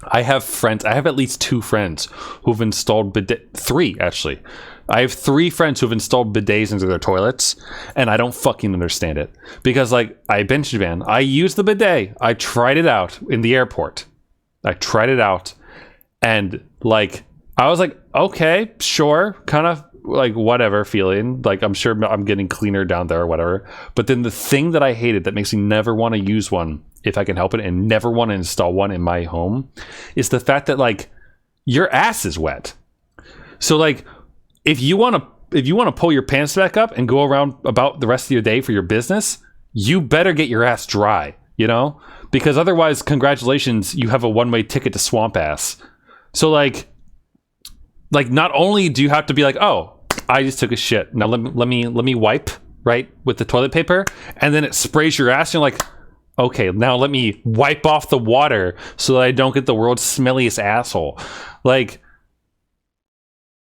I have friends. I have at least 2 friends who've installed bidet. 3 actually. I have 3 friends who've installed bidets into their toilets, and I don't fucking understand it. Because like I bench van, I used the bidet. I tried it out in the airport. I tried it out, and like I was like, okay, sure, kind of like whatever feeling. Like I'm sure I'm getting cleaner down there or whatever. But then the thing that I hated that makes me never want to use one if I can help it and never want to install one in my home is the fact that like your ass is wet. So like if you want to pull your pants back up and go around about the rest of your day for your business, you better get your ass dry, you know? Because otherwise, congratulations, you have a one-way ticket to swamp ass. So like not only do you have to be like, oh, I just took a shit. Now let me wipe, right, with the toilet paper, and then it sprays your ass, and you're like, okay, now let me wipe off the water so that I don't get the world's smelliest asshole. Like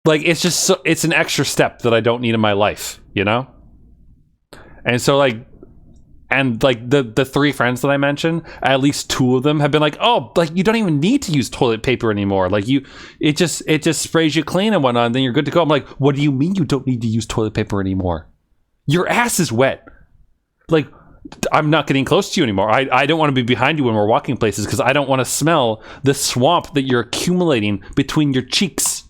it's just it's an extra step that I don't need in my life, you know? And so like the 3 friends that I mentioned, at least 2 of them have been like, oh, like you don't even need to use toilet paper anymore. Like it just sprays you clean and whatnot, and then you're good to go. I'm like, what do you mean you don't need to use toilet paper anymore? Your ass is wet. Like, I'm not getting close to you anymore. I don't want to be behind you when we're walking places because I don't want to smell the swamp that you're accumulating between your cheeks.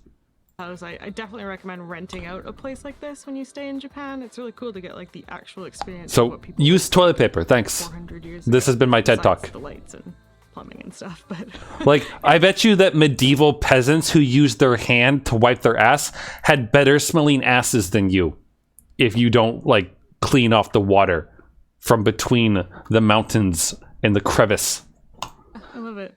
I definitely recommend renting out a place like this when you stay in Japan. It's really cool to get like the actual experience. So of what people use toilet paper. Thanks. 400 years this ago, has been my TED Talk. The lights and plumbing and stuff, but like I bet you that medieval peasants who used their hand to wipe their ass had better smelling asses than you, if you don't like clean off the water from between the mountains and the crevice. I love it.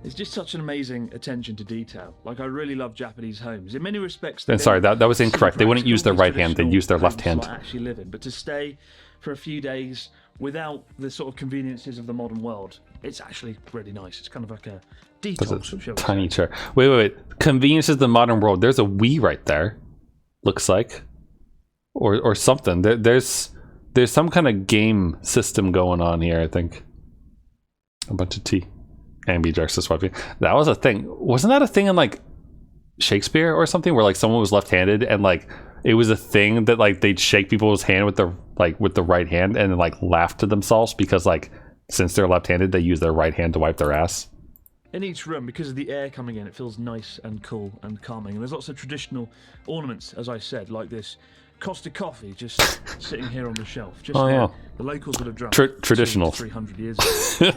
It's just such an amazing attention to detail. Like, I really love Japanese homes. In many respects... And sorry, that was incorrect. They wouldn't use their right hand. They'd use their left hand. Actually live in. But to stay for a few days without the sort of conveniences of the modern world, it's actually really nice. It's kind of like a detox. Tiny chair. Wait. Conveniences of the modern world. There's a Wii right there. Looks like. Or something. There's some kind of game system going on here, I think. A bunch of tea. Ambidextrous swiping. That was a thing. Wasn't that a thing in like Shakespeare or something where like someone was left-handed and like it was a thing that like they'd shake people's hand with the right hand and then like laugh to themselves because like since they're left-handed they use their right hand to wipe their ass. In each room, because of the air coming in, it feels nice and cool and calming. And there's lots of traditional ornaments, as I said, like this Costa coffee just sitting here on the shelf. Just the locals would have drunk traditional 300 years ago.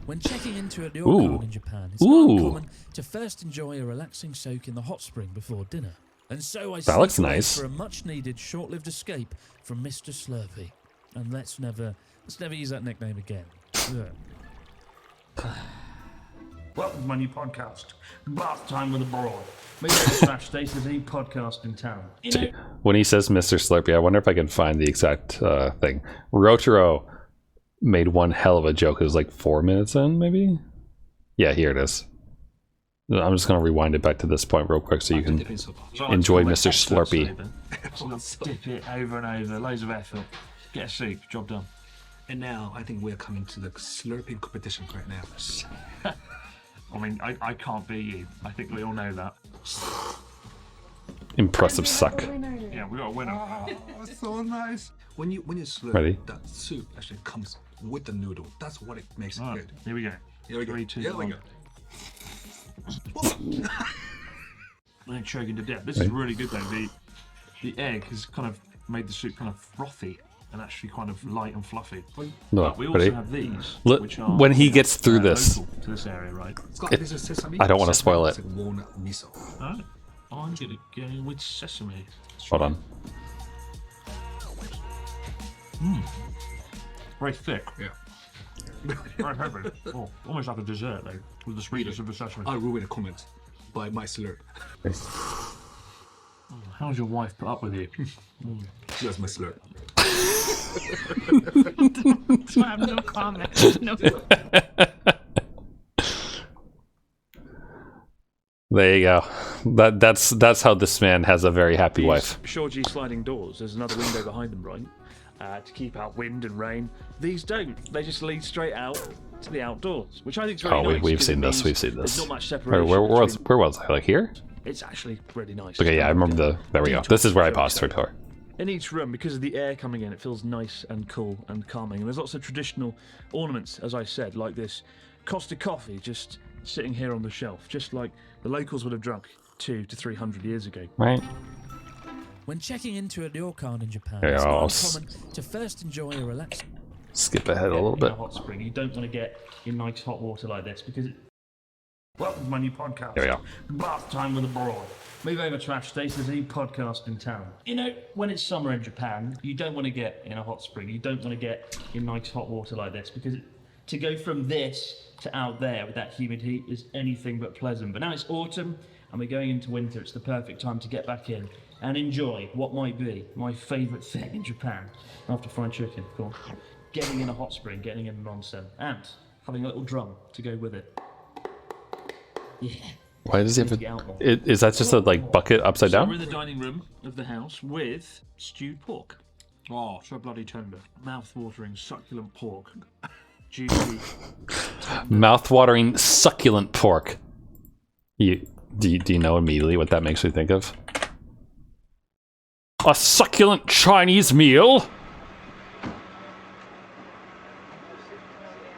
When checking into a ryokan in Japan, it's not common to first enjoy a relaxing soak in the hot spring before dinner. And so I looks nice. For a much-needed short-lived escape from Mr. Slurpee. And let's never use that nickname again. Welcome to my new podcast, Bath Time with a Broad. Maybe / Stay to the podcast in town. When he says Mr. Slurpee, I wonder if I can find the exact thing. Rotaro made one hell of a joke. It was like 4 minutes in, maybe? Yeah, here it is. I'm just going to rewind it back to this point real quick so you can enjoy Mr. Slurpee. Dip it over and over, loads of effort. Get a soup, job done. And now I think we're coming to the slurping competition right now. I mean, I can't beat you. I think we all know that. Impressive suck. Yeah, we got a winner. Oh, so nice. When you slurp, that soup actually comes with the noodle. That's what it makes it good. Here we go. Here we go. 3, 2, here 1. we go. I'm choking to death. This is really good though. The egg has kind of made the soup kind of frothy and actually kind of light and fluffy. No, we also have these, which are when he gets through this, to this area, right? I don't want to spoil it. Walnut miso. Alright. I'm gonna go with sesame. Hold on. Very thick. Yeah. Very heavy. Oh, almost like a dessert, though, with the sweetness of the sesame. I'll ruin a comment by my slurp. How's your wife put up with you? That's my slurp. So I have no comment. No. There you go. That's how this man has a very happy wife. Shorgy sliding doors. There's another window behind them, right? To keep out wind and rain. These don't. They just lead straight out to the outdoors, which I think is very nice. We've seen this. We've seen There's this. not much separation. Where was I? Like here? It's actually really nice. Okay, yeah, I remember the. There we go. This is where I paused through before. In each room, because of the air coming in, it feels nice and cool and calming. And there's lots of traditional ornaments, as I said, like this Costa coffee just sitting here on the shelf, just like the locals would have drunk 200 to 300 years ago. Right. When checking into a ryokan in Japan, Yeah, it's I'll not uncommon to first enjoy a relaxing. Skip ahead a little bit. In a hot spring, you don't want to get in nice hot water like this because it... Welcome to my new podcast. Here we go. Bath Time with a Broad. Move over to Ash Stace, there's a podcast in town. You know, when it's summer in Japan, you don't want to get in a hot spring. You don't want to get in nice hot water like this because to go from this to out there with that humid heat is anything but pleasant. But now it's autumn and we're going into winter. It's the perfect time to get back in and enjoy what might be my favourite thing in Japan, after fried chicken, of course. Getting in a hot spring, getting in an onsen, and having a little drum to go with it. Yeah. Why does he have is that just a like bucket upside So down? we're in the dining room of the house with stewed pork. Oh, so bloody tender. Mouth-watering, succulent pork. Juicy. Mouth-watering, succulent pork. Do you know immediately what that makes me think of? A succulent Chinese meal? Just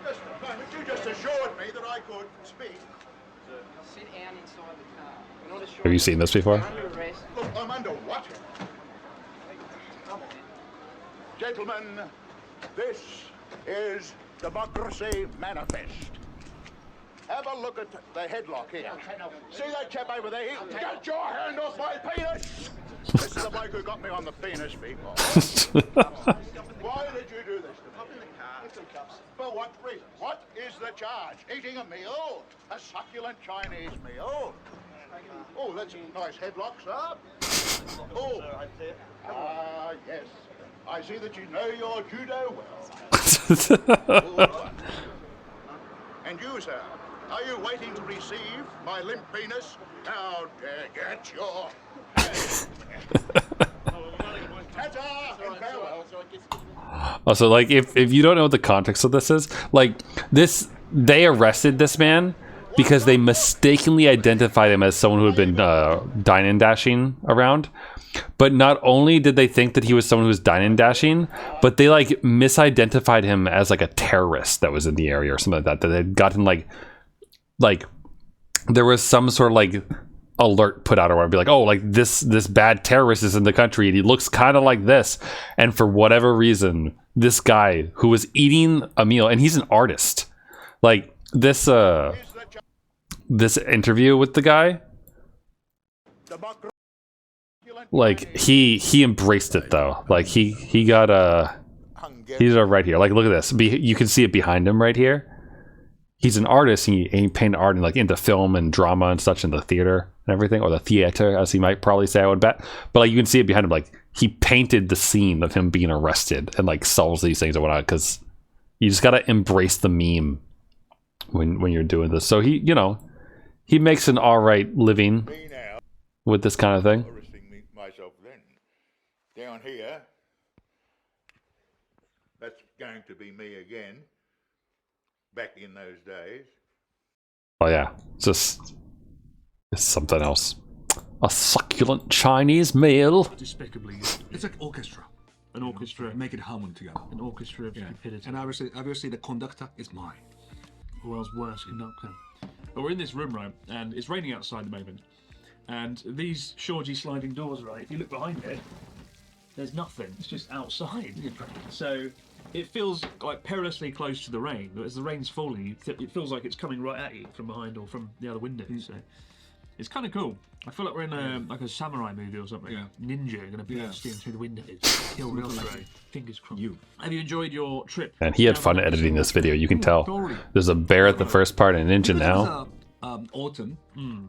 a moment, you just assured me that I could speak. Sit down inside the car. We're not assured. Have you seen this before? Under arrest. Look, I'm under what? Gentlemen, this is Democracy Manifest. Have a look at the headlock here. See that chap over there? Get your hand off my penis! This is the bloke who got me on the penis, people. Why did you do this to me? For what reason? What is the charge? Eating a meal? A succulent Chinese meal? Oh, that's a nice headlock, sir. Oh, yes. I see that you know your judo well. And you, sir, are you waiting to receive my limp penis? Now, get your Also, like, if you don't know what the context of this is, like, they arrested this man because they mistakenly identified him as someone who had been dine and dashing around. But not only did they think that he was someone who was dine and dashing, but they like misidentified him as like a terrorist that was in the area or something like that. That had gotten like there was some sort of like alert put out or whatever, be like, oh, like this bad terrorist is in the country and he looks kind of like this. And for whatever reason, this guy who was eating a meal, and he's an artist, like this interview with the guy, like he embraced it though. Like he got he's right here. Like look at this. You can see it behind him right here. He's an artist, and he painted art and like into film and drama and such in the theater and everything, or the theater as he might probably say, I would bet. But like you can see it behind him. Like he painted the scene of him being arrested and like solves these things and whatnot, because you just gotta embrace the meme when you're doing this. So he makes an alright living with this kind of thing. Myself then. Down here, that's going to be me again. Back in those days. Oh yeah, it's something else. A succulent Chinese meal. Despicably good. It's like orchestra. An orchestra. Make it harmony together. An orchestra of stupidity. And obviously the conductor is mine. World's worst conductor. But we're in this room, right, and it's raining outside at the moment. And these Shorgy sliding doors, right, if you look behind it, there's nothing. It's just outside. So it feels like perilously close to the rain, but as the rain's falling, it feels like it's coming right at you from behind or from the other window. So It's kind of cool. I feel like we're in like a samurai movie or something. Yeah. Ninja gonna be steam through the windows, kill Ryotaro. Fingers crossed. You. Have you enjoyed your trip? And he had fun editing this video. You can tell. There's a bear at the first part and ninja now. Autumn.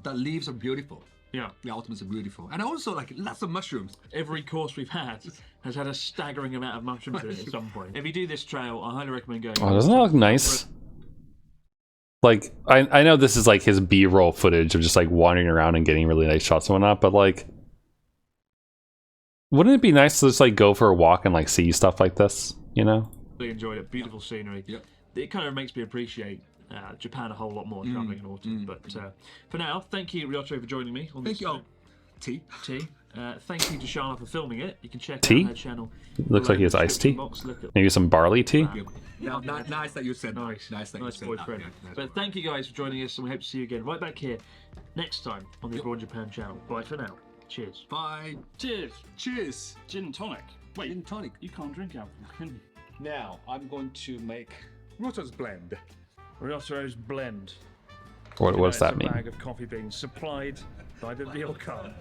The leaves are beautiful. Yeah. The autumns are beautiful, and also like lots of mushrooms. Every course we've had has had a staggering amount of mushrooms in it at some point. If you do this trail, I highly recommend going. Oh, doesn't that look nice? Like, I know this is like his B-roll footage of just like wandering around and getting really nice shots and whatnot, but like, wouldn't it be nice to just like go for a walk and like see stuff like this, you know? Really enjoyed it. Beautiful scenery. Yep. It kind of makes me appreciate Japan a whole lot more traveling in autumn. But for now, thank you, Ryotaro, for joining me on this. Thank you. T. Thank you to Shana for filming it. You can check Tea? out her channel. Looks like he has iced tea. Maybe some barley tea. Nice that you said. Nice that you said. Boyfriend. But thank you guys for joining us, and we hope to see you again right back here next time on the Abroad Japan channel. Bye for now. Cheers. Bye. Cheers. Cheers. Gin and tonic. Wait, Gin and tonic. you can't drink alcohol, can you? Now I'm going to make Ryotaro's blend. Ryotaro's blend. What does that mean? A bag of coffee beans supplied by the real car.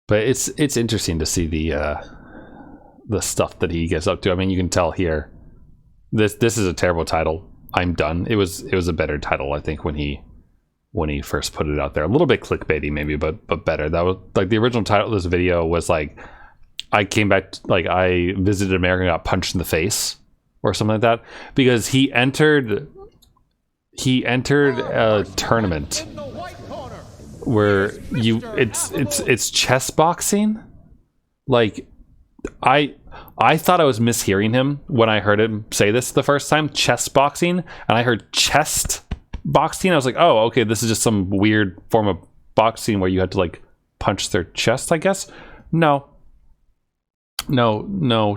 But it's interesting to see the stuff that he gets up to. I mean, you can tell here. This is a terrible title. I'm done. It was a better title, I think, when he first put it out there. A little bit clickbaity maybe, but better. That was like the original title of this video was like, I came back, like I visited America and got punched in the face or something like that, because he entered a tournament where it's chess boxing. Like I thought I was mishearing him when I heard him say this the first time, chess boxing, and I heard chest boxing. I was like, oh, okay, this is just some weird form of boxing where you had to like punch their chest, I guess. No,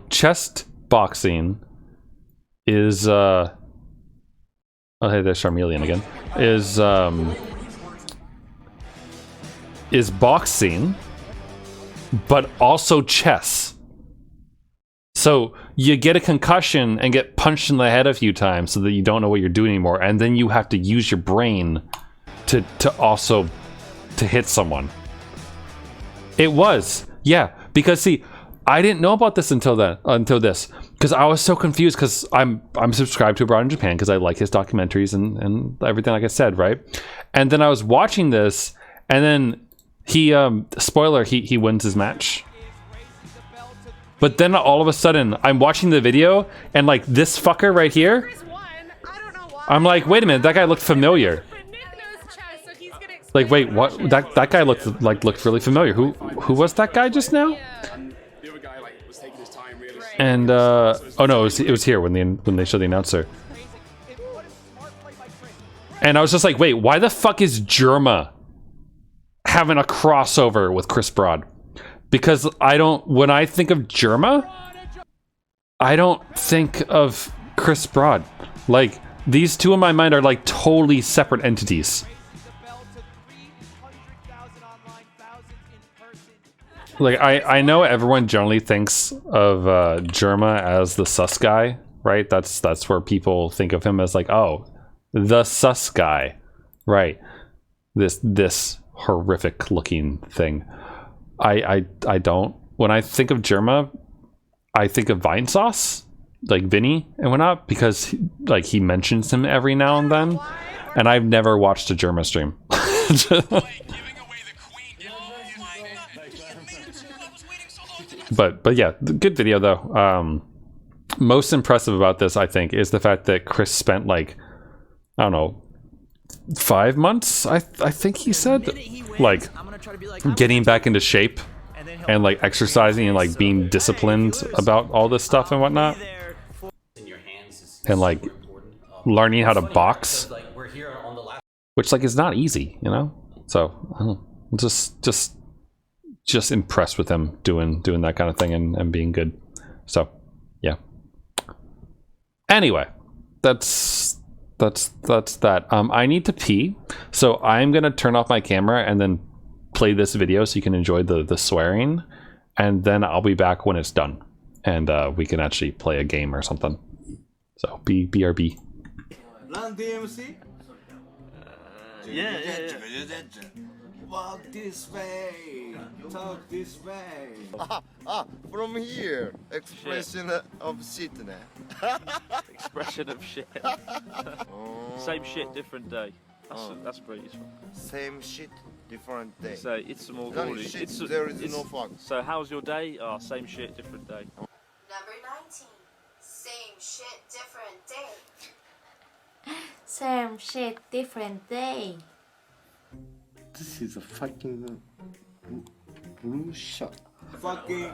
chest boxing is oh hey, there's Charmeleon again, is boxing, but also chess. So you get a concussion and get punched in the head a few times so that you don't know what you're doing anymore, and then you have to use your brain to also hit someone. It was, yeah, because see, I didn't know about this until this, because I was so confused, because I'm subscribed to Abroad in Japan because I like his documentaries and everything, like I said, right? And then I was watching this, and then he spoiler, he wins his match. But then all of a sudden I'm watching the video and like this fucker right here, I'm like, wait a minute, that guy looked familiar. Like, wait, what? That guy looked really familiar. Who was that guy just now? And oh no, it was here when they showed the announcer. And I was just like, wait, why the fuck is Germa having a crossover with Chris Broad? Because when I think of Germa, I don't think of Chris Broad. Like, these two in my mind are like totally separate entities. Like, I know everyone generally thinks of Germa as the sus guy, right? That's where people think of him as like, oh, the sus guy, right? This horrific looking thing. I don't. When I think of Germa, I think of Vine Sauce, like Vinny and whatnot, because like he mentions him every now and then, and I've never watched a Germa stream. But yeah, good video though. Most impressive about this, I think, is the fact that Chris spent like, I don't know, 5 months, I think he said, like getting back into shape and like exercising and like being disciplined about all this stuff and whatnot, and like learning how to box, which like is not easy, you know. So I don't know, just impressed with him doing that kind of thing and being good. So yeah. Anyway, that's that. I need to pee, so I'm gonna turn off my camera and then play this video so you can enjoy the swearing, and then I'll be back when it's done, and we can actually play a game or something. So BRB. Run DMC. Walk this way, talk this way. From here, expression of shit. Expression of shit. Same shit, different day. That's pretty useful. Same shit, different day. So it's more No shit, there is no fuck. So how's your day? Same shit, different day. Number 19. Same shit, different day. Same shit, different day. This is a fucking bullshit. Fucking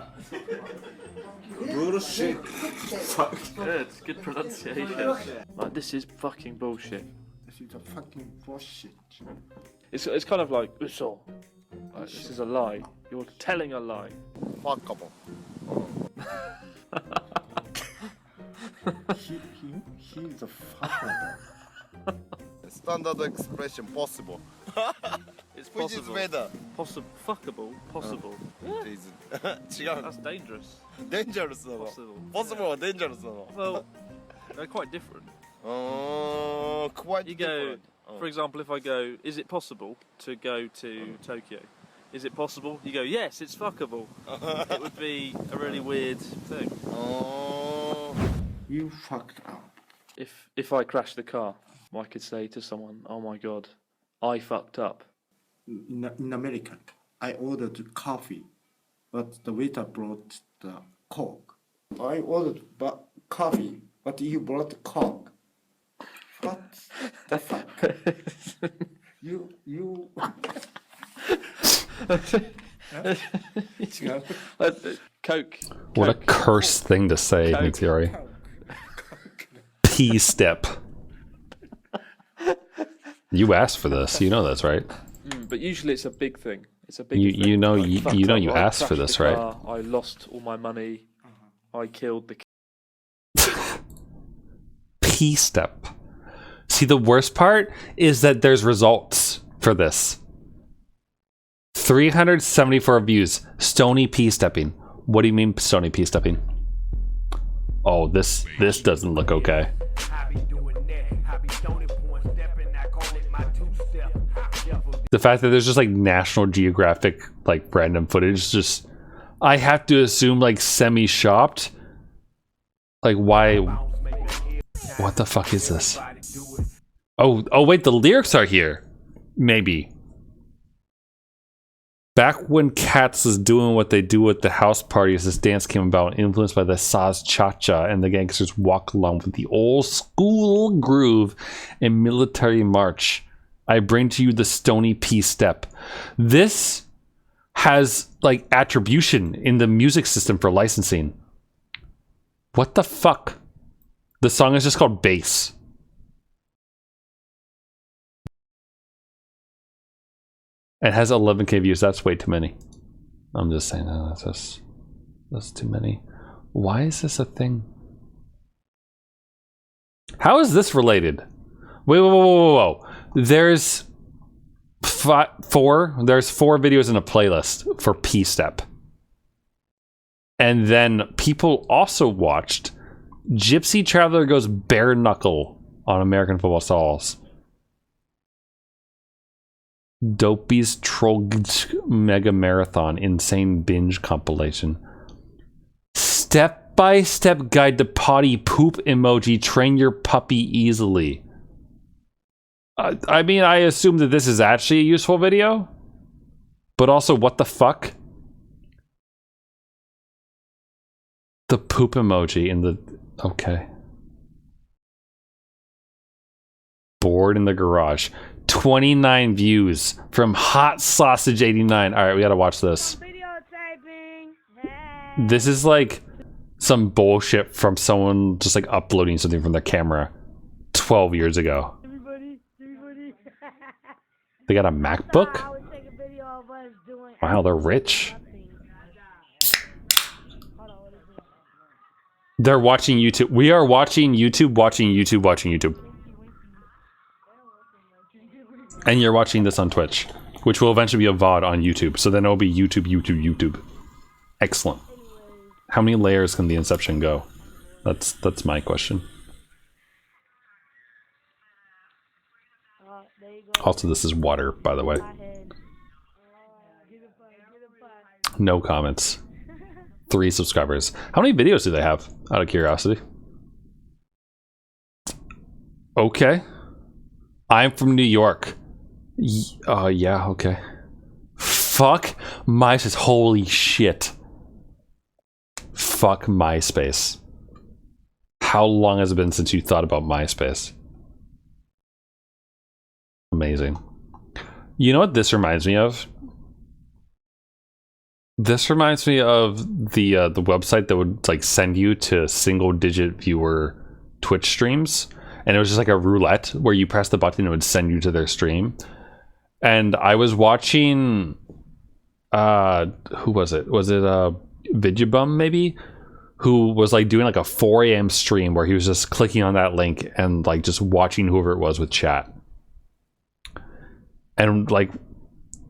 bullshit. Fuck. Good, good pronunciation. Like, this is fucking bullshit. This is a fucking bullshit. It's kind of like, this is a lie. You're telling a lie. Fuckable. He's a fucker. Standard expression possible. It's Which possible. is better? Fuckable. Possible. That's dangerous. Dangerous. Possible or dangerous. Well, they're quite different. Quite you go, different. for example, if I go, is it possible to go to Tokyo? Is it possible? You go, yes, it's fuckable. It would be a really weird thing. You fucked up. If I crash the car, I could say to someone, oh my god, I fucked up. In America, I ordered coffee, but the waiter brought the Coke. I ordered coffee, but you brought Coke. What the fuck? you. Coke. What a cursed thing to say, Meteori. P-step. You asked for this. You know this, right? But usually it's a big thing. It's a big thing. You know Like, you asked for this, right? I lost all my money. I killed the P-step. See, the worst part is that there's results for this. 374 views. Stony P-stepping. What do you mean Stony P-stepping? Oh, this doesn't look okay. The fact that there's just like National Geographic like random footage, just I have to assume like semi-shopped. Like why? What the fuck is this? Oh wait, the lyrics are here. Maybe. Back when cats was doing what they do at the house parties, this dance came about, influenced by the Saz Cha-Cha, and the gangsters walk along with the old school groove and military march. I bring to you the Stony P-step. This has like attribution in the music system for licensing. What the fuck? The song is just called Bass. It has 11k views. That's way too many. I'm just saying that's too many. Why is this a thing? How is this related? Wait, whoa. There's four videos in a playlist for P-step. And then people also watched Gypsy Traveler Goes Bare Knuckle on American Football Stalls. Dopey's Troll Mega Marathon Insane Binge Compilation. Step-by-step guide to potty poop emoji. Train your puppy easily. I mean, I assume that this is actually a useful video. But also, what the fuck? The poop emoji in the... Okay. Bored in the garage. 29 views from Hot Sausage 89. All right, we gotta watch this. This is like some bullshit from someone just like uploading something from their camera 12 years ago. They got a MacBook? Wow, they're rich. They're watching YouTube. We are watching YouTube, watching YouTube. And you're watching this on Twitch, which will eventually be a VOD on YouTube. So then it'll be YouTube. Excellent. How many layers can the Inception go? That's my question. There you Also, this is water, by the way. No comments. 3 subscribers. How many videos do they have, out of curiosity? Okay. I'm from New York. Yeah, okay. Fuck MySpace. Holy shit. Fuck MySpace. How long has it been since you thought about MySpace? Amazing. You know what this reminds me of? This reminds me of the website that would like send you to single-digit viewer Twitch streams, and it was just like a roulette where you press the button and it would send you to their stream. And I was watching, who was it? Was it Vidjabum maybe? Who was like doing like a 4 a.m. stream where he was just clicking on that link and like just watching whoever it was with chat. And like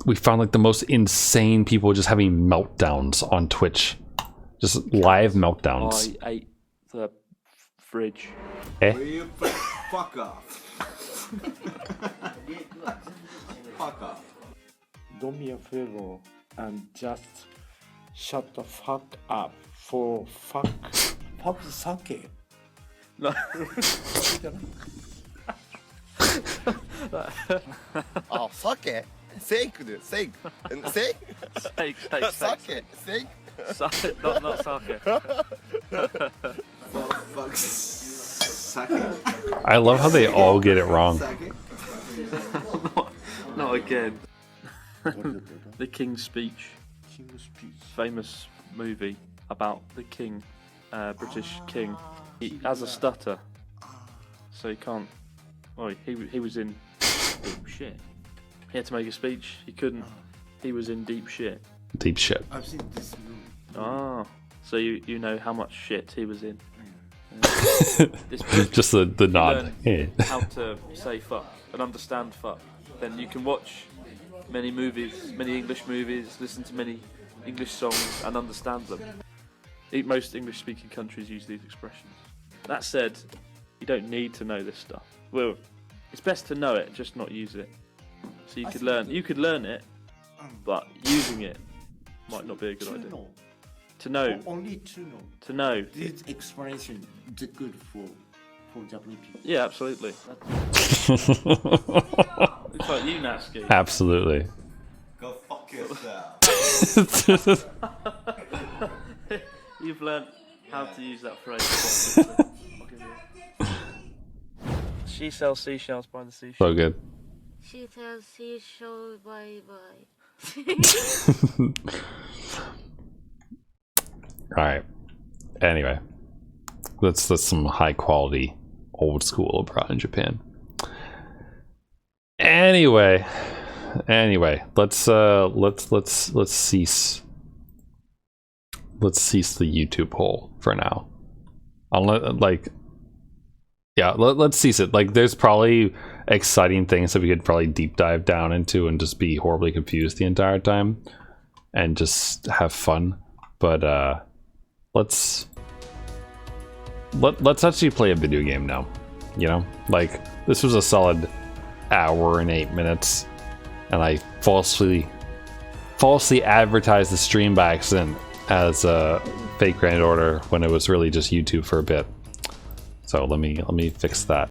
we found like the most insane people just having meltdowns on Twitch. Just live meltdowns. I ate the fridge. Eh? Will you fuck off? Fuck off. Do me a favor and just shut the fuck up for fuck sake. No. Oh, sake? Sake, dude. Sake. And sake? Sake. Sake. Sake. Not sake. Fuck sake. I love how they all get it wrong. Not again. The King's Speech. Famous movie about the king, British king. He has a stutter, so he can't. Oh, he was in deep shit. He had to make a speech. He couldn't. He was in deep shit. Deep shit. I've seen this movie. Ah, so you know how much shit he was in. Just the nod. Learn how to say fuck and understand fuck. Then you can watch many movies, many English movies, listen to many English songs and understand them. Most English-speaking countries use these expressions. That said, you don't need to know this stuff. Well, it's best to know it, just not use it. So you could learn it, but using it might not be a good idea. To know. Only to know. To know. This explanation is good for Japanese people. Yeah, absolutely. Looks like you, Natsuki. Absolutely. Go fuck yourself. You've learnt how to use that phrase. She sells seashells by the seashore. So good. She sells seashell, bye bye. Alright. Anyway. That's some high quality old school abroad in Japan. Anyway, let's cease the YouTube hole for now. Let's cease it. Like, there's probably exciting things that we could probably deep dive down into and just be horribly confused the entire time and just have fun. But let's actually play a video game now. You know, like, this was a solid hour and 8 minutes, and I falsely advertised the stream by accident as a fake Grand Order when it was really just YouTube for a bit. So let me fix that.